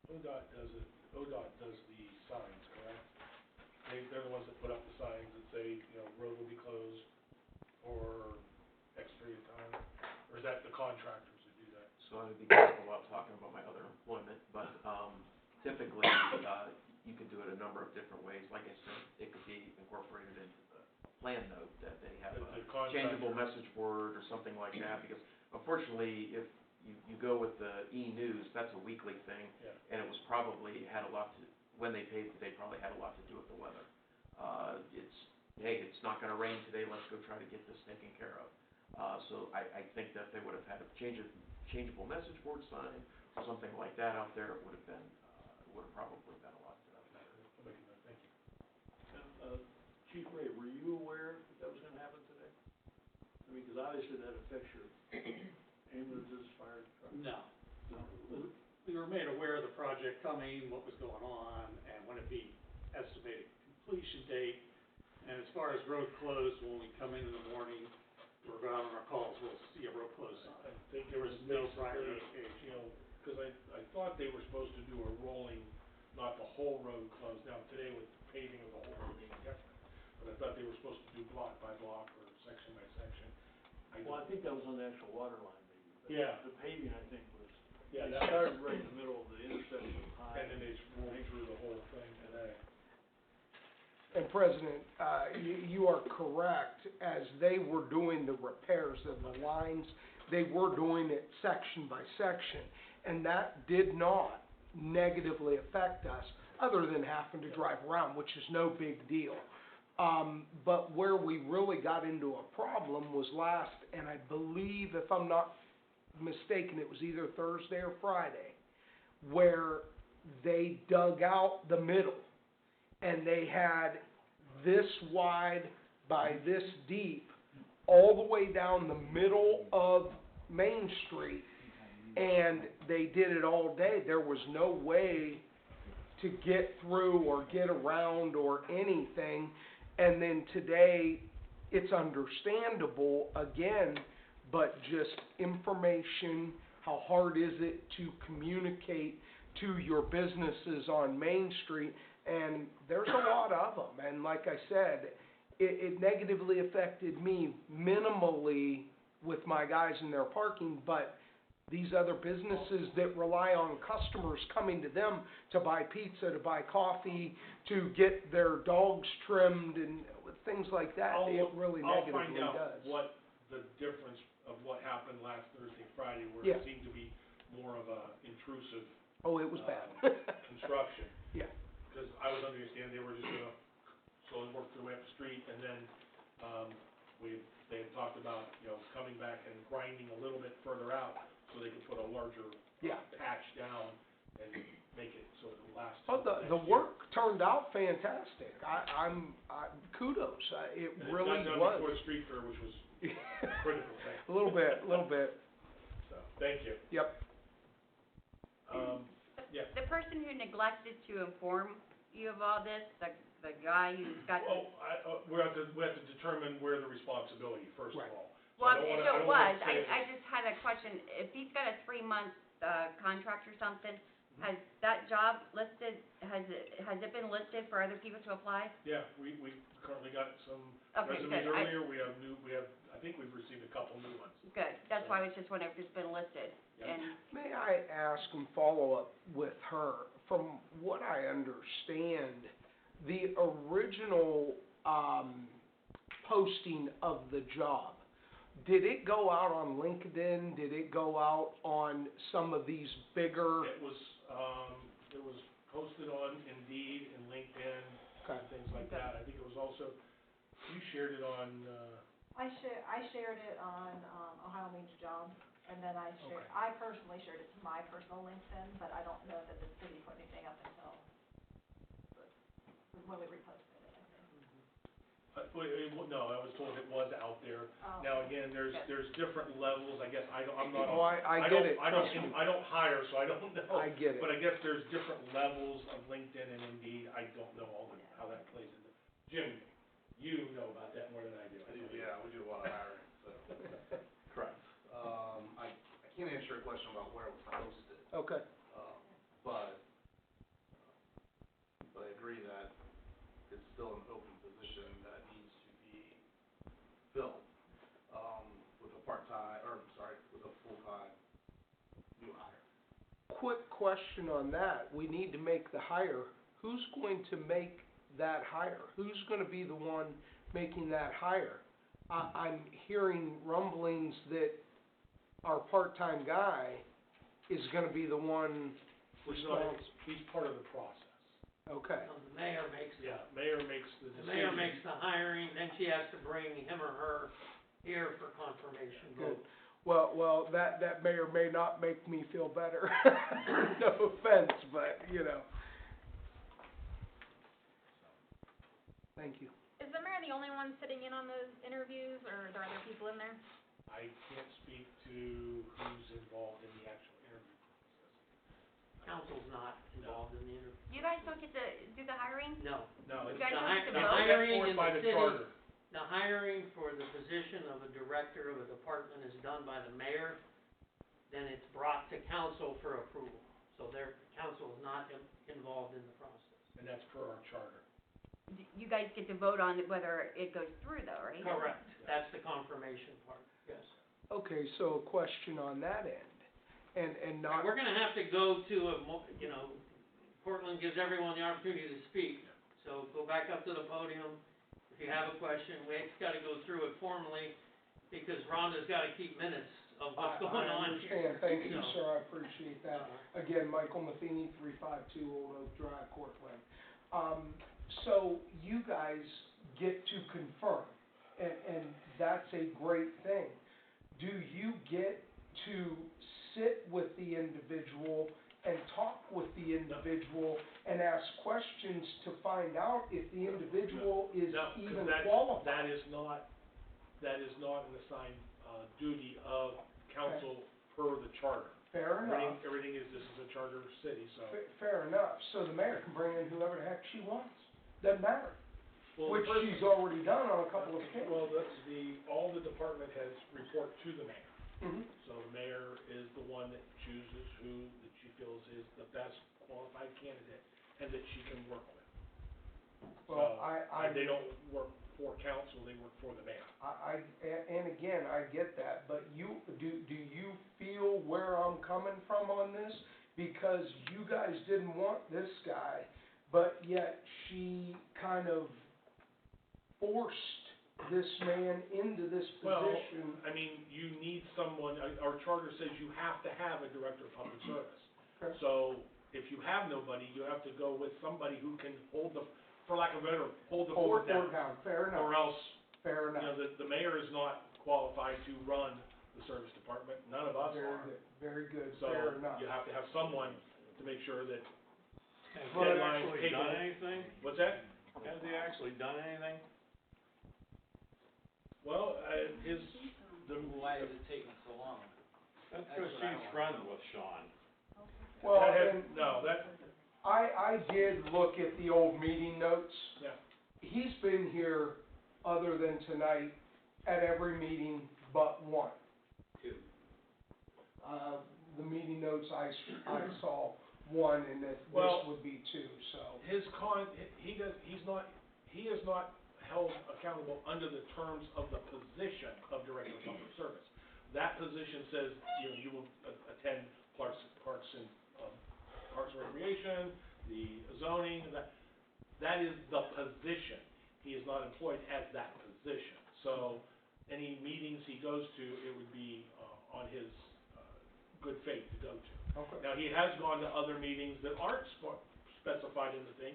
ODOT does it, ODOT does the signs, correct? They're the ones that put up the signs that say, you know, road will be closed for X period of time, or is that the contractors that do that? So I would be careful about talking about my other employment, but, typically, you could do it a number of different ways. Like I said, it could be incorporated into the plan note that they have The a contractor- changeable message board or something like that, because unfortunately, if you go with the e-news, that's a weekly thing, Yeah. and it was probably, had a lot to, when they paved it, they probably had a lot to do with the weather. It's not gonna rain today, let's go try to get this taken care of. So I think that they would have had a changeable message board sign, or something like that out there, it would have been, probably been a lot better. I'll make a note, thank you. And, Chief Ray, were you aware that was gonna happen today? I mean, 'cause obviously that affects your ambulances, fire trucks. No, no. We were made aware of the project coming, what was going on, and when it'd be estimated completion date. And as far as road closed, when we come in the morning, we're going on our calls, we'll see a road closed sign. I think There was no prior basically, notification. you know, 'cause I thought they were supposed to do a rolling, not the whole road closed. Now, today with paving of the whole road being different, but I thought they were supposed to do block by block or section by section. Well, I think that was on the actual water line maybe, but Yeah. the paving, I think, was, Yeah, they that- started right in the middle of the intersection of High. And then they just rolled through the whole thing today. And President, you are correct, as they were doing the repairs of the lines, they were doing it section by section, and that did not negatively affect us, other than having to drive around, which is no big deal. But where we really got into a problem was last, and I believe, if I'm not mistaken, it was either Thursday or Friday, where they dug out the middle, and they had this wide by this deep, all the way down the middle of Main Street, and they did it all day. There was no way to get through or get around or anything. And then today, it's understandable again, but just information, how hard is it to communicate to your businesses on Main Street? And there's a lot of them, and like I said, it negatively affected me minimally with my guys in their parking, but these other businesses that rely on customers coming to them to buy pizza, to buy coffee, to get their dogs trimmed and things like that, it really negatively does. I'll find out what the difference of what happened last Thursday, Friday, where Yeah. it seemed to be more of a intrusive, Oh, it was bad. construction. Yeah. Because I was under the understanding they were just gonna slowly work their way up the street, and then, they had talked about, coming back and grinding a little bit further out, so they could put a larger Yeah. patch down and make it so it would last. Oh, till the next year. work turned out fantastic. I'm kudos. It And really it got done was. before the street fair, which was critical, thank A little bit. So, thank you. Yep. Yeah. The person who neglected to inform you of all this, the guy who's got the. Oh, we have to determine where the responsibility, first of Right. all. So Well, I don't wanna- so I it don't wanna was, say- I just had a question, if he's got a 3-month, contract or something, has that job listed, has it been listed for other people to apply? Yeah, we currently got some Okay, resumes good. earlier, I think we've received a couple new ones. Good, that's why I was just wondering if it's been listed, Yeah. and, May I ask and follow up with her? From what I understand, the original, posting of the job, did it go out on LinkedIn? Did it go out on some of these bigger? It was posted on Indeed and LinkedIn and things like that. I think it was also, you shared it on, I shared it on, Ohio Means Jobs, and then I personally shared it to my personal LinkedIn, but I don't know that the city put anything up until when we reposted it, I think. no, I was told it was out there. Oh. Now, again, there's different levels, I guess, I'm not. Oh, I get it. I don't hire, so I don't know. I get it. But I guess there's different levels of LinkedIn and Indeed, I don't know how that plays into. Jim, you know about that more than I do. Yeah, we do a lot of hiring, so. Correct. I can't answer your question about where it was posted, Okay. but I agree that it's still an open position that needs to be filled, with a full-time new hire. Quick question on that. We need to make the hire. Who's going to make that hire? Who's gonna be the one making that hire? I'm hearing rumblings that our part-time guy is gonna be the one responsible. He's part of the process. Okay. So the mayor makes, Mayor makes the the decision. mayor makes the hiring, then she has to bring him or her here for confirmation Good. vote. Well, that may or may not make me feel better. No offense, but, Thank you. Is the mayor the only one sitting in on those interviews, or are there other people in there? I can't speak to who's involved in the actual interview process. Council's not involved in the interview. you guys don't get to do the hiring? No. No, You it's guys The don't get to the vote? hiring set in forth by the the city, charter. the hiring for the position of a director of a department is done by the mayor, then it's brought to council for approval. So council is not involved in the process. And that's per our charter. You guys get to vote on whether it goes through though, right? Correct, that's the confirmation part, yes. Okay, so a question on that end, and And not, we're gonna have to go to Portland gives everyone the opportunity to speak, So go back up to the podium, if you have a question, Wake's gotta go through it formally, because Rhonda's gotta keep minutes of what's going on here. I understand, thank you, So, sir, I appreciate that. Again, Michael Matheny, 352 Old Oak Drive, Cortland. So you guys get to confirm, and that's a great thing. Do you get to sit with the individual and talk with the individual and ask questions to find out if the individual is No, 'cause even that- qualified? that is not an assigned, duty of council per the charter. Fair enough. Everything is, this is a charter city, so. Fair enough, so the mayor can bring in whoever the heck she wants, doesn't matter, Well, which first- she's already done on a couple of occasions. Well, all the department heads report to the mayor. Mhm. So the mayor is the one that chooses who that she feels is the best qualified candidate and that she can work with. Well, So, they don't work for council, they work for the mayor. And again, I get that, but do you feel where I'm coming from on this? Because you guys didn't want this guy, but yet she kind of forced this man into this position. Well, I mean, you need someone, our charter says you have to have a director of public service. Okay. So, if you have nobody, you have to go with somebody who can hold the, for lack of a better, hold the Hold fort the fort down. down, fair enough, Or else, fair you know, enough. the mayor is not qualified to run the service department, none of us are. Very good, So, fair enough. you have to have someone to make sure that Has he deadlines, actually people. done anything? What's that? Has he actually done anything? Well, Why is it taking so long? That's That's because what I she's want. friends with Sean. Well, that has, and no, that, I did look at the old meeting notes. yeah. He's been here, other than tonight, at every meeting but one. Two. The meeting notes I saw one, and this Well- would be two, so. He is not held accountable under the terms of the position of Director of Public Service. That position says, you will attend Parks and Recreation, the zoning, that is the position. He is not employed as that position. So, any meetings he goes to, it would be, on his, good faith to go to. Okay. Now, he has gone to other meetings that aren't specified in the thing.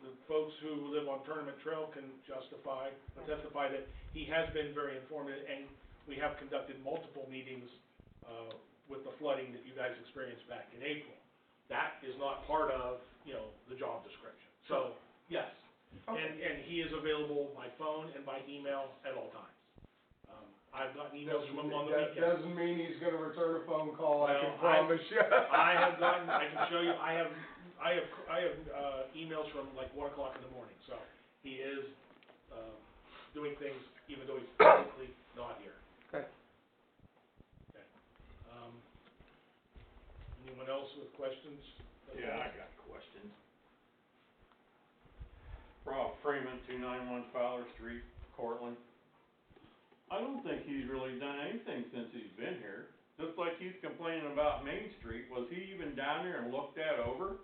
The folks who live on Tournament Trail can testify that he has been very informative, and we have conducted multiple meetings, with the flooding that you guys experienced back in April. That is not part of, the job description. So, yes, and he is available by phone and by email at all times. I've gotten emails from him on the That weekend. doesn't mean he's gonna return a phone call, I can Well, promise you. I can show you, I have emails from like 1 o'clock in the morning, so he is, doing things even though he's physically not here. Okay. Okay. Anyone else with questions? Yeah, I got questions. Rob Freeman, 291 Fowler Street, Cortland. I don't think he's really done anything since he's been here. Just like he's complaining about Main Street, was he even down there and looked that over?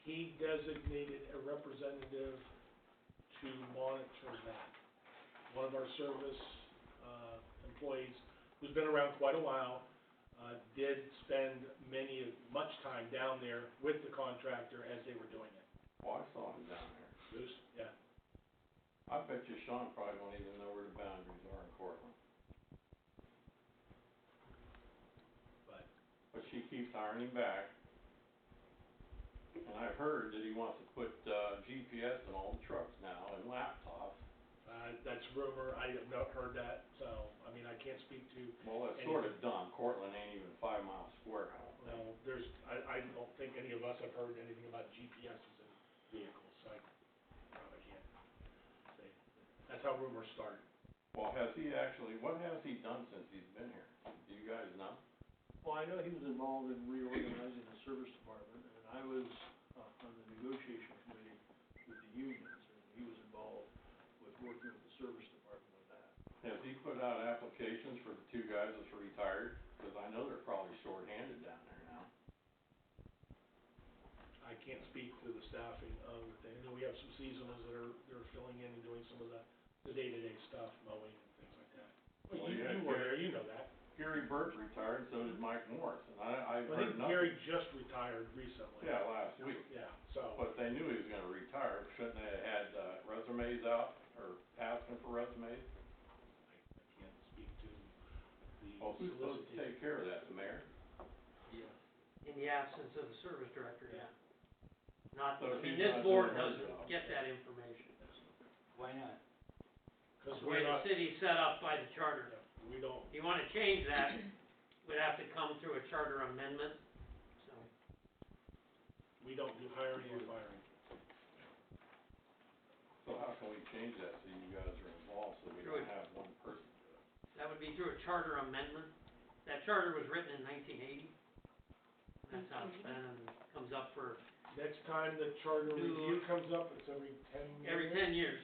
He designated a representative to monitor that. One of our service, employees, who's been around quite a while, did spend much time down there with the contractor as they were doing it. Oh, I saw him down there. Bruce, yeah. I bet you Sean probably don't even know where the boundaries are in Cortland. But she keeps hiring him back. And I've heard that he wants to put, GPS in all the trucks now and laptops. That's rumor, I have not heard that, so, I mean, I can't speak to, Well, that's sort of done. Cortland ain't even 5 miles square, I don't think. no, I don't think any of us have heard anything about GPSs in vehicles, so I probably can't say. That's how rumors start. Well, what has he done since he's been here? Do you guys know? Well, I know he was involved in reorganizing the service department, and I was, on the negotiation committee with the unions, and he was involved with working with the service department with that. Has he put out applications for the 2 guys that's retired? Cause I know they're probably short-handed down there now. I can't can't speak to the staffing of the thing. And then we have some seasonals that are filling in and doing some of the day-to-day stuff, mowing and things like that. Well, Well, you yeah, were there, you know that. Gary Burt retired, so did Mike Morris, and I've I think heard nothing. Gary just retired recently. Yeah, last week. Yeah, so, But they knew he was gonna retire, shouldn't they have had, resumes out, or asking for resumes? I can't speak to the Well, who's supposed to solicitation. take care of that, the mayor? In the absence of the service director, yeah. Not, So I mean, she's this not board doing her doesn't job. get that information. Why not? Cause The way we're the not, city's set up by the charter. we don't, If you wanna change that, would have to come through a charter amendment, so. we don't do hiring or firing. So how can we change that so you guys are involved, so we Through don't it. have one person do it? That would be through a charter amendment. That charter was written in 1980. That's how it's been, and comes up for Next time the charter New- review comes up, it's every 10 years. every 10 years.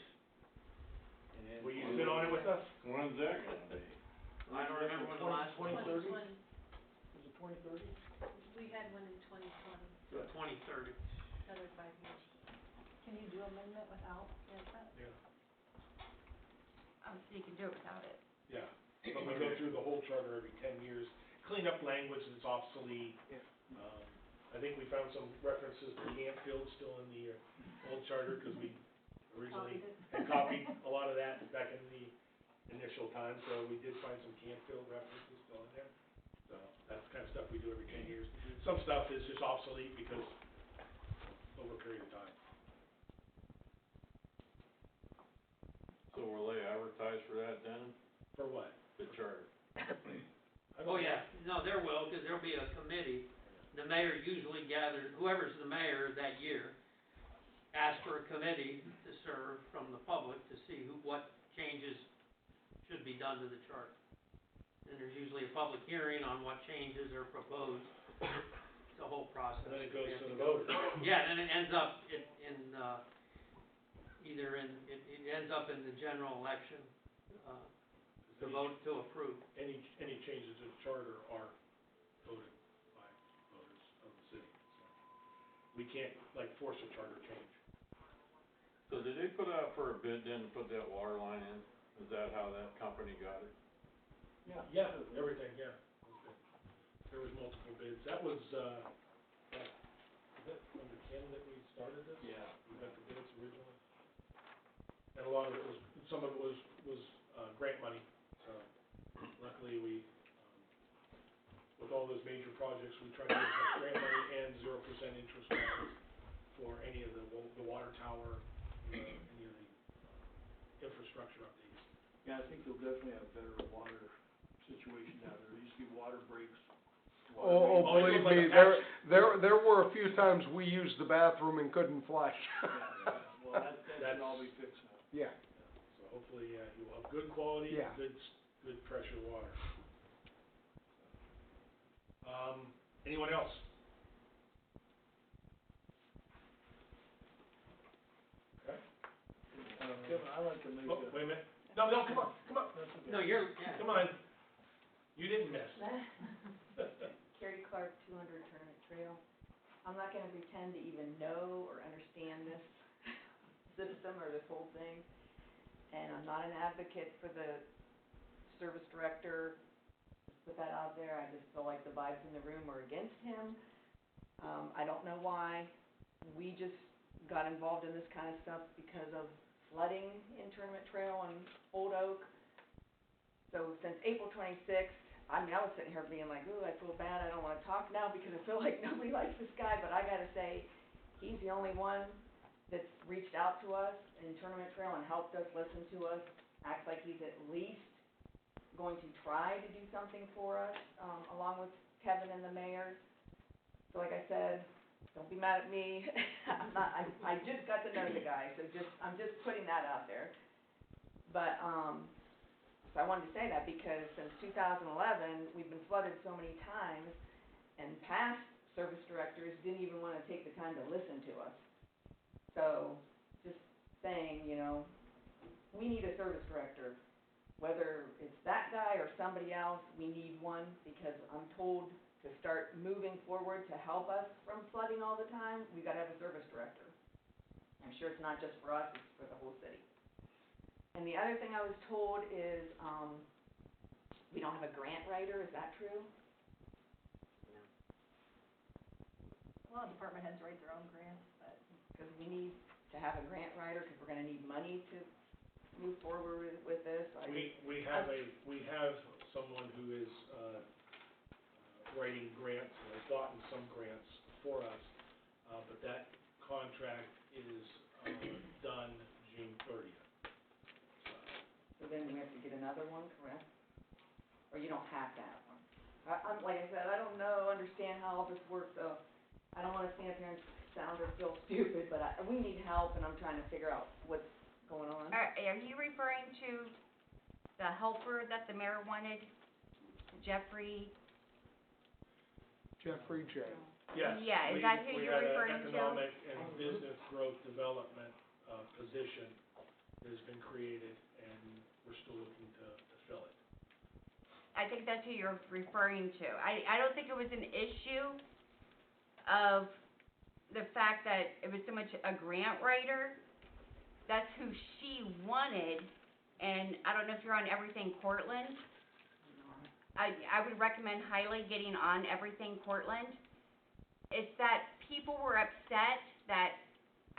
And then Will you sit on it with us? When's that gonna be? I don't remember when the last one was. 2030? Is it 2030? We had one in 2020, 2030. another 5 years. Can you do amendment without input? Yeah, So you can do it without it. yeah. But we go through the whole charter every 10 years, clean up language that's obsolete. I think we found some references to Campfield still in the old charter, because we originally Copied it. had copied a lot of that back in the initial time, so we did find some Campfield references still in there. So that's the kind of stuff we do every 10 years. Some stuff is just obsolete because over a period of time. So will they advertise for that then, For what? the charter? I don't Oh, know. yeah, no, there will, because there'll be a committee. The mayor usually gathers, whoever's the mayor that year, asks for a committee to serve from the public to see what changes should be done to the charter. And there's usually a public hearing on what changes are proposed. It's a whole process. And then it that goes we have to the go voters. through. Yeah, and then it ends up it ends up in the general election, to vote to approve. Any changes to the charter are voted by voters of the city, so. We can't, like, force a charter change. So did they put out for a bid then to put that water line in? Is that how that company got it? Yeah, everything, yeah. There was multiple bids. That was, was that under Ken that we started this? Yeah. We got the bids originally. And a lot of it was, some of it was grant money, so luckily we, with all those major projects, we tried to get some grant money and 0% interest loans for any of the water tower, any of the infrastructure updates. Yeah, I think they'll definitely have better water situation down there. There used to be water breaks. Oh, Well, it believe was like me, a there were a few times we used the bathroom and couldn't flush. Well, that should all be fixed now. Yeah. So hopefully, you will have good quality, Yeah. good pressure water. Anyone else? Okay. Kevin, I'd like to make Oh, wait a minute. No, come on. That's okay. No, yeah. Come on. You didn't miss. Carrie Clark, 200 Tournament Trail. I'm not gonna pretend to even know or understand this system or this whole thing. And I'm not an advocate for the service director. Just put that out there. I just feel like the vibes in the room are against him. I don't know why. We just got involved in this kind of stuff because of flooding in Tournament Trail on Old Oak. So since April 26th, I mean, I was sitting here being like, ooh, I feel bad, I don't wanna talk now because I feel like nobody likes this guy, but I gotta say, he's the only one that's reached out to us in Tournament Trail and helped us, listen to us, acts like he's at least going to try to do something for us, along with Kevin and the mayor. So like I said, don't be mad at me, I just got to know the guy, so I'm just putting that out there. But, so I wanted to say that because since 2011, we've been flooded so many times, and past service directors didn't even want to take the time to listen to us. So, just saying, we need a service director. Whether it's that guy or somebody else, we need one, because I'm told to start moving forward to help us from flooding all the time, we gotta have a service director. I'm sure it's not just for us, it's for the whole city. And the other thing I was told is, we don't have a grant writer, is that true? A lot of department heads write their own grants, but Because we need to have a grant writer, because we're gonna need money to move forward with this. We have someone who is, writing grants, or has gotten some grants for us, but that contract is, done June 30th. So then we have to get another one, correct? Or you don't have to have one? I'm, like I said, I don't understand how all this works, so I don't wanna stand up here and sound or feel stupid, but we need help, and I'm trying to figure out what's going on. Are you referring to the helper that the mayor wanted, Jeffrey? Jeffrey J. Yes. Yeah, is that who you're referring to? We had an economic and business growth development, position that has been created, and we're still looking to fill it. I think that's who you're referring to. I don't think it was an issue of the fact that it was so much a grant writer. That's who she wanted, and I don't know if you're on Everything Portland. I would recommend highly getting on Everything Portland. It's that people were upset that,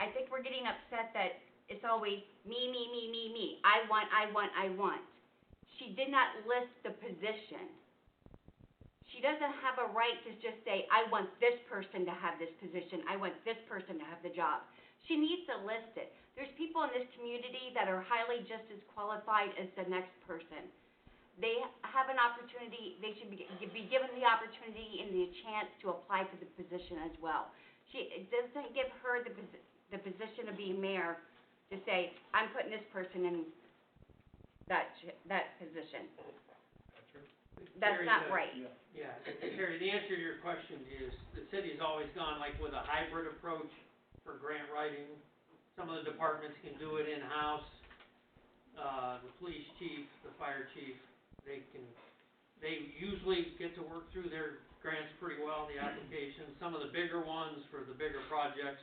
I think we're getting upset that it's always me. I want. She did not list the position. She doesn't have a right to just say, I want this person to have this position, I want this person to have the job. She needs to list it. There's people in this community that are highly just as qualified as the next person. They have an opportunity, they should be given the opportunity and the chance to apply for the position as well. It doesn't give her the position of being mayor to say, I'm putting this person in that position. That's not right. Yeah, Terry, the answer to your question is, the city's always gone like with a hybrid approach for grant writing. Some of the departments can do it in-house, the police chief, the fire chief, they usually get to work through their grants pretty well, the applications. Some of the bigger ones, for the bigger projects,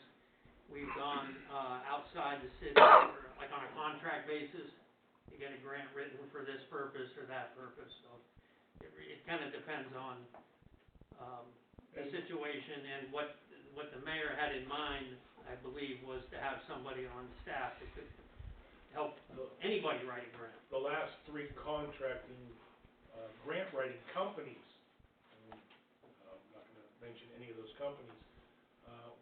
we've gone, outside the city, like on a contract basis, to get a grant written for this purpose or that purpose, so it kind of depends on, the situation, and what the mayor had in mind, I believe, was to have somebody on staff that could help anybody write a grant. The last 3 contracting, grant writing companies, and, I'm not gonna mention any of those companies,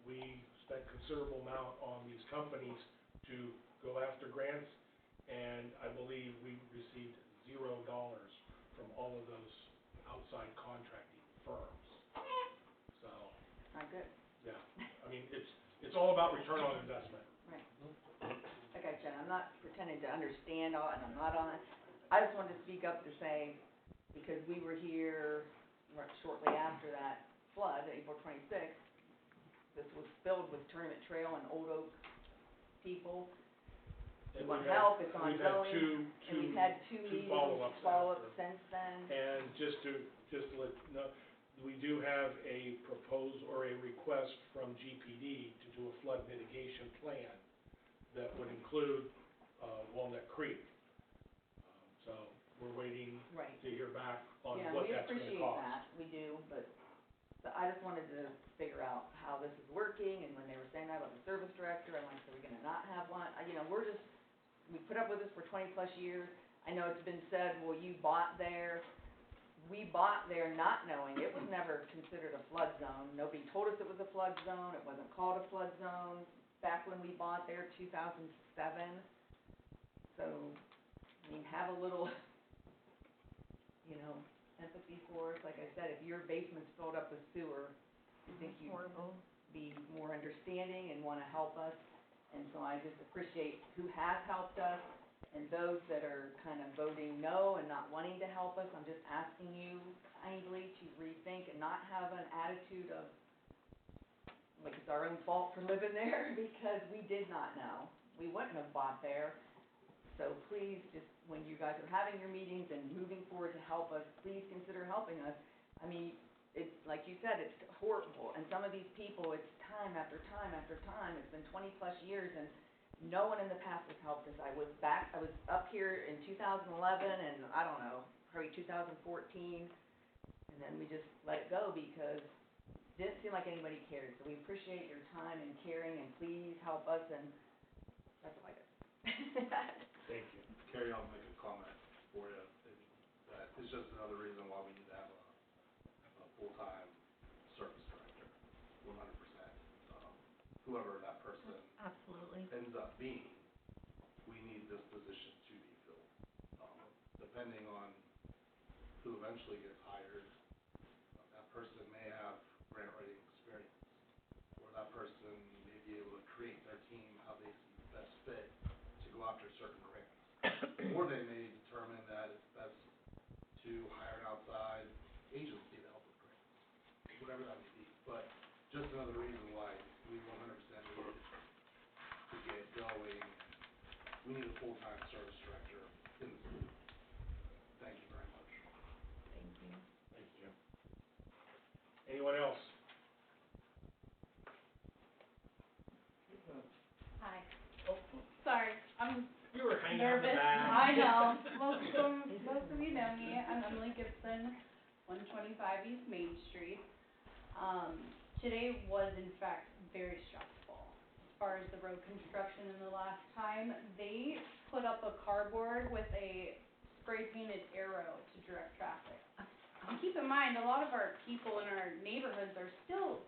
we spent considerable amount on these companies to go after grants, and I believe we received $0 from all of those outside contracting firms. So, Not good. yeah, I mean, it's all about return on investment. Right. Like I said, I'm not pretending to understand all, and I'm not on it. I just wanted to speak up to say, because we were here shortly after that flood, April 26th, this was filled with Tournament Trail and Old Oak people. And We want help, it's ongoing. We've had And we've had two meetings, follow-ups follow-ups after. since then. And just to let you know, we do have a proposal or a request from GPD to do a flood mitigation plan that would include, Walnut Creek. So we're waiting Right. to hear back on Yeah, what we that's gonna appreciate cost. that, we do, but I just wanted to figure out how this is working, and when they were saying that about the service director, I'm like, are we gonna not have one? We put up with this for 20+ years. I know it's been said, well, you bought there. We bought there not knowing, it was never considered a flood zone. Nobody told us it was a flood zone, it wasn't called a flood zone back when we bought there, 2007. So, I mean, have a little, empathy for us. Like I said, if your basement's filled up with sewer, I think you'd be more understanding and wanna help us. And so I just appreciate who has helped us, and those that are kind of voting no and not wanting to help us. I'm just asking you kindly to rethink and not have an attitude of, like it's our own fault for living there, because we did not know. We wouldn't have bought there. So please, just when you guys are having your meetings and moving forward to help us, please consider helping us. I mean, it's, like you said, it's horrible, and some of these people, it's time after time after time, it's been 20-plus years, and no one in the past has helped us. I was up here in 2011, and I don't know, probably 2014, and then we just let it go because it didn't seem like anybody cared. So we appreciate your time and caring, and please help us, and that's all I got. Thank you. Carrie, I'll make a comment for you, that it's just another reason why we need to have a full-time service director, 100%. Whoever that person Absolutely. ends up being, we need this position to be filled. Depending on who eventually gets hired, that person may have grant writing experience, or that person may be able to create their team how they see best fit to go after certain grants. Or they may determine that it's best to hire an outside agency to help with grants, whatever that may be. But just another reason why we 100% need to get going. We need a full-time service director in the city. Thank you very much. Thank you. Thank you. Anyone else? Hi. Oh, Sorry, I'm you were hanging out in the nervous. back. I know. Most of you know me. I'm Emily Gibson, 125 East Main Street. Today was in fact very stressful. As far as the road construction in the last time, they put up a cardboard with a spray painted arrow to direct traffic. And keep in mind, a lot of our people in our neighborhoods are still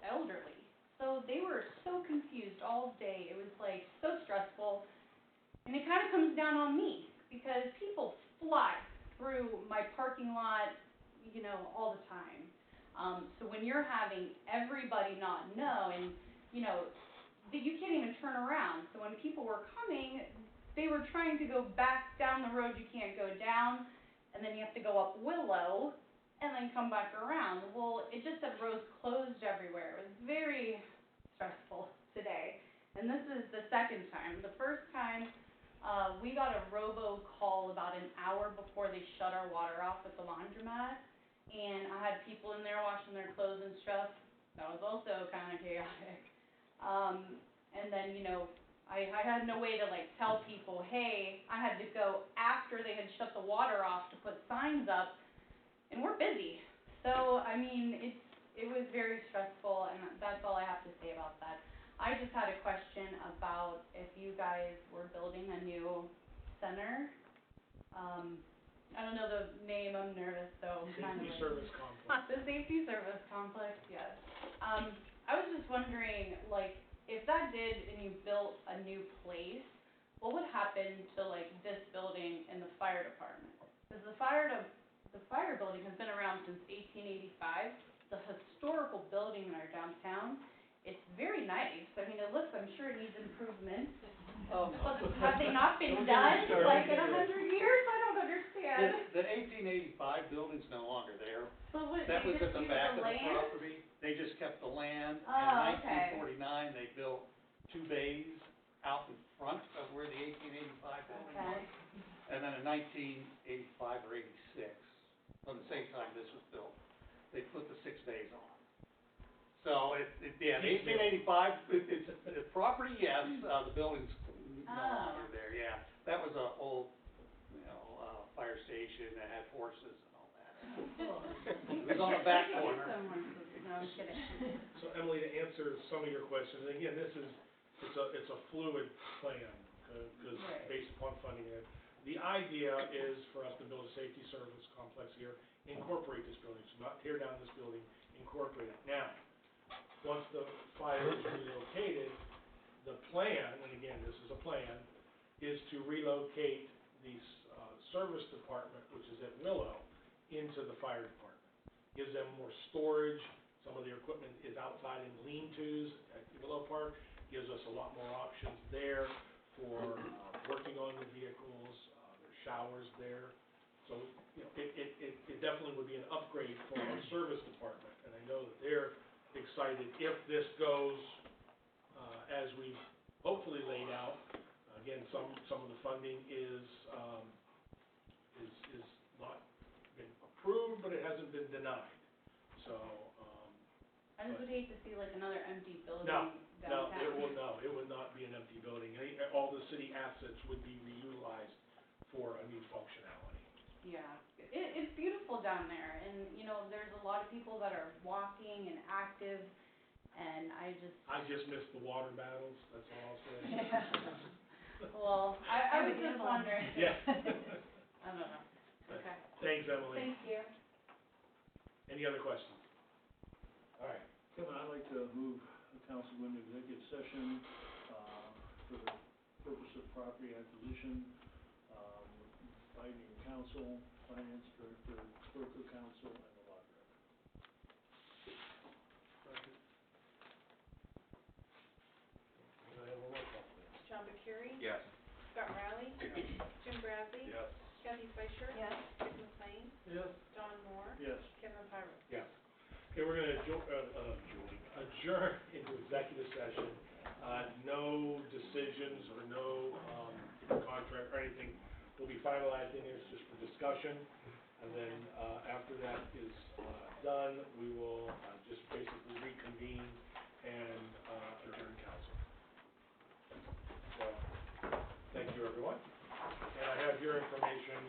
elderly. So they were so confused all day. It was like so stressful. And it kind of comes down on me because people fly through my parking lot, you know, all the time. So when you're having everybody not know, and, you know, you can't even turn around. So when people were coming, they were trying to go back down the road you can't go down, and then you have to go up Willow, and then come back around. Well, it just had roads closed everywhere. It was very stressful today. And this is the second time. The first time, we got a robo-call about an hour before they shut our water off at the laundromat. And I had people in there washing their clothes and stuff. That was also kind of chaotic. And then, you know, I had no way to, like, tell people, hey, I had to go after they had shut the water off to put signs up, and we're busy. So, I mean, it was very stressful, and that's all I have to say about that. I just had a question about if you guys were building a new center. I don't know the name, I'm nervous, so I'm kind of Safety like. Service Complex. The Safety Service Complex, yes. I was just wondering, like, if that did and you built a new place, what would happen to, like, this building and the fire department? Because the fire building has been around since 1885. The historical building in our downtown, it's very nice. I mean, it looks, I'm sure it needs improvement. But have they not been done, like, in 100 years? I don't understand. The 1885 building's no longer there. So what, That they was just at the use back the of the land? property. They just kept the land. Oh, In okay. 1949, they built 2 bays out in front of where the 1885 building Okay. was. And then in 1985 or 86, on the same time this was built, they put the 6 bays on. So yeah, 1885, it's the property, yes, the building's no longer there, yeah. That was a old, you know, fire station that had horses and all that. It was on the back corner. No, I'm kidding. So Emily, to answer some of your questions, and again, it's a fluid plan, because Right. based upon funding it. The idea is for us to build a safety service complex here, incorporate this building, so not tear down this building, incorporate it. Now, once the fire is relocated, the plan, and again, this is a plan, is to relocate the service department, which is at Willow, into the fire department. Gives them more storage. Some of their equipment is outside in lean-tos at Willow Park. Gives us a lot more options there for working on the vehicles. There's showers there. So, you know, it definitely would be an upgrade for our service department. And I know that they're excited if this goes as we've hopefully laid out. Again, some of the funding is not been approved, but it hasn't been denied. so, I just would hate to see like another empty building No, downtown. it would not be an empty building. All the city assets would be reutilized for a new functionality. Yeah, it's beautiful down there, and, you know, there's a lot of people that are walking and active, and I just miss the water battles, that's all I'll say. well, I was just wondering. Yeah. I don't know, okay. Thanks, Emily. Thank you. Any other questions? All right. Kevin, I'd like to move the council into executive session, for the purpose of property acquisition, inviting council, finance director, clerk of council, and the law director. Can I have a roll call, please? John Burkiri? Yes. Scott Riley? Jim Bradley? Yes. Kathy Fleischer? Yes. Rick McLean? Yes. John Moore? Yes. Kevin Pyro? Yeah. Okay, we're gonna adjourn into executive session. No decisions or no, contract or anything will be finalized in here, it's just for discussion. And then, after that is, done, we will, just basically reconvene and, adjourn council. So, thank you, everyone. And I have your information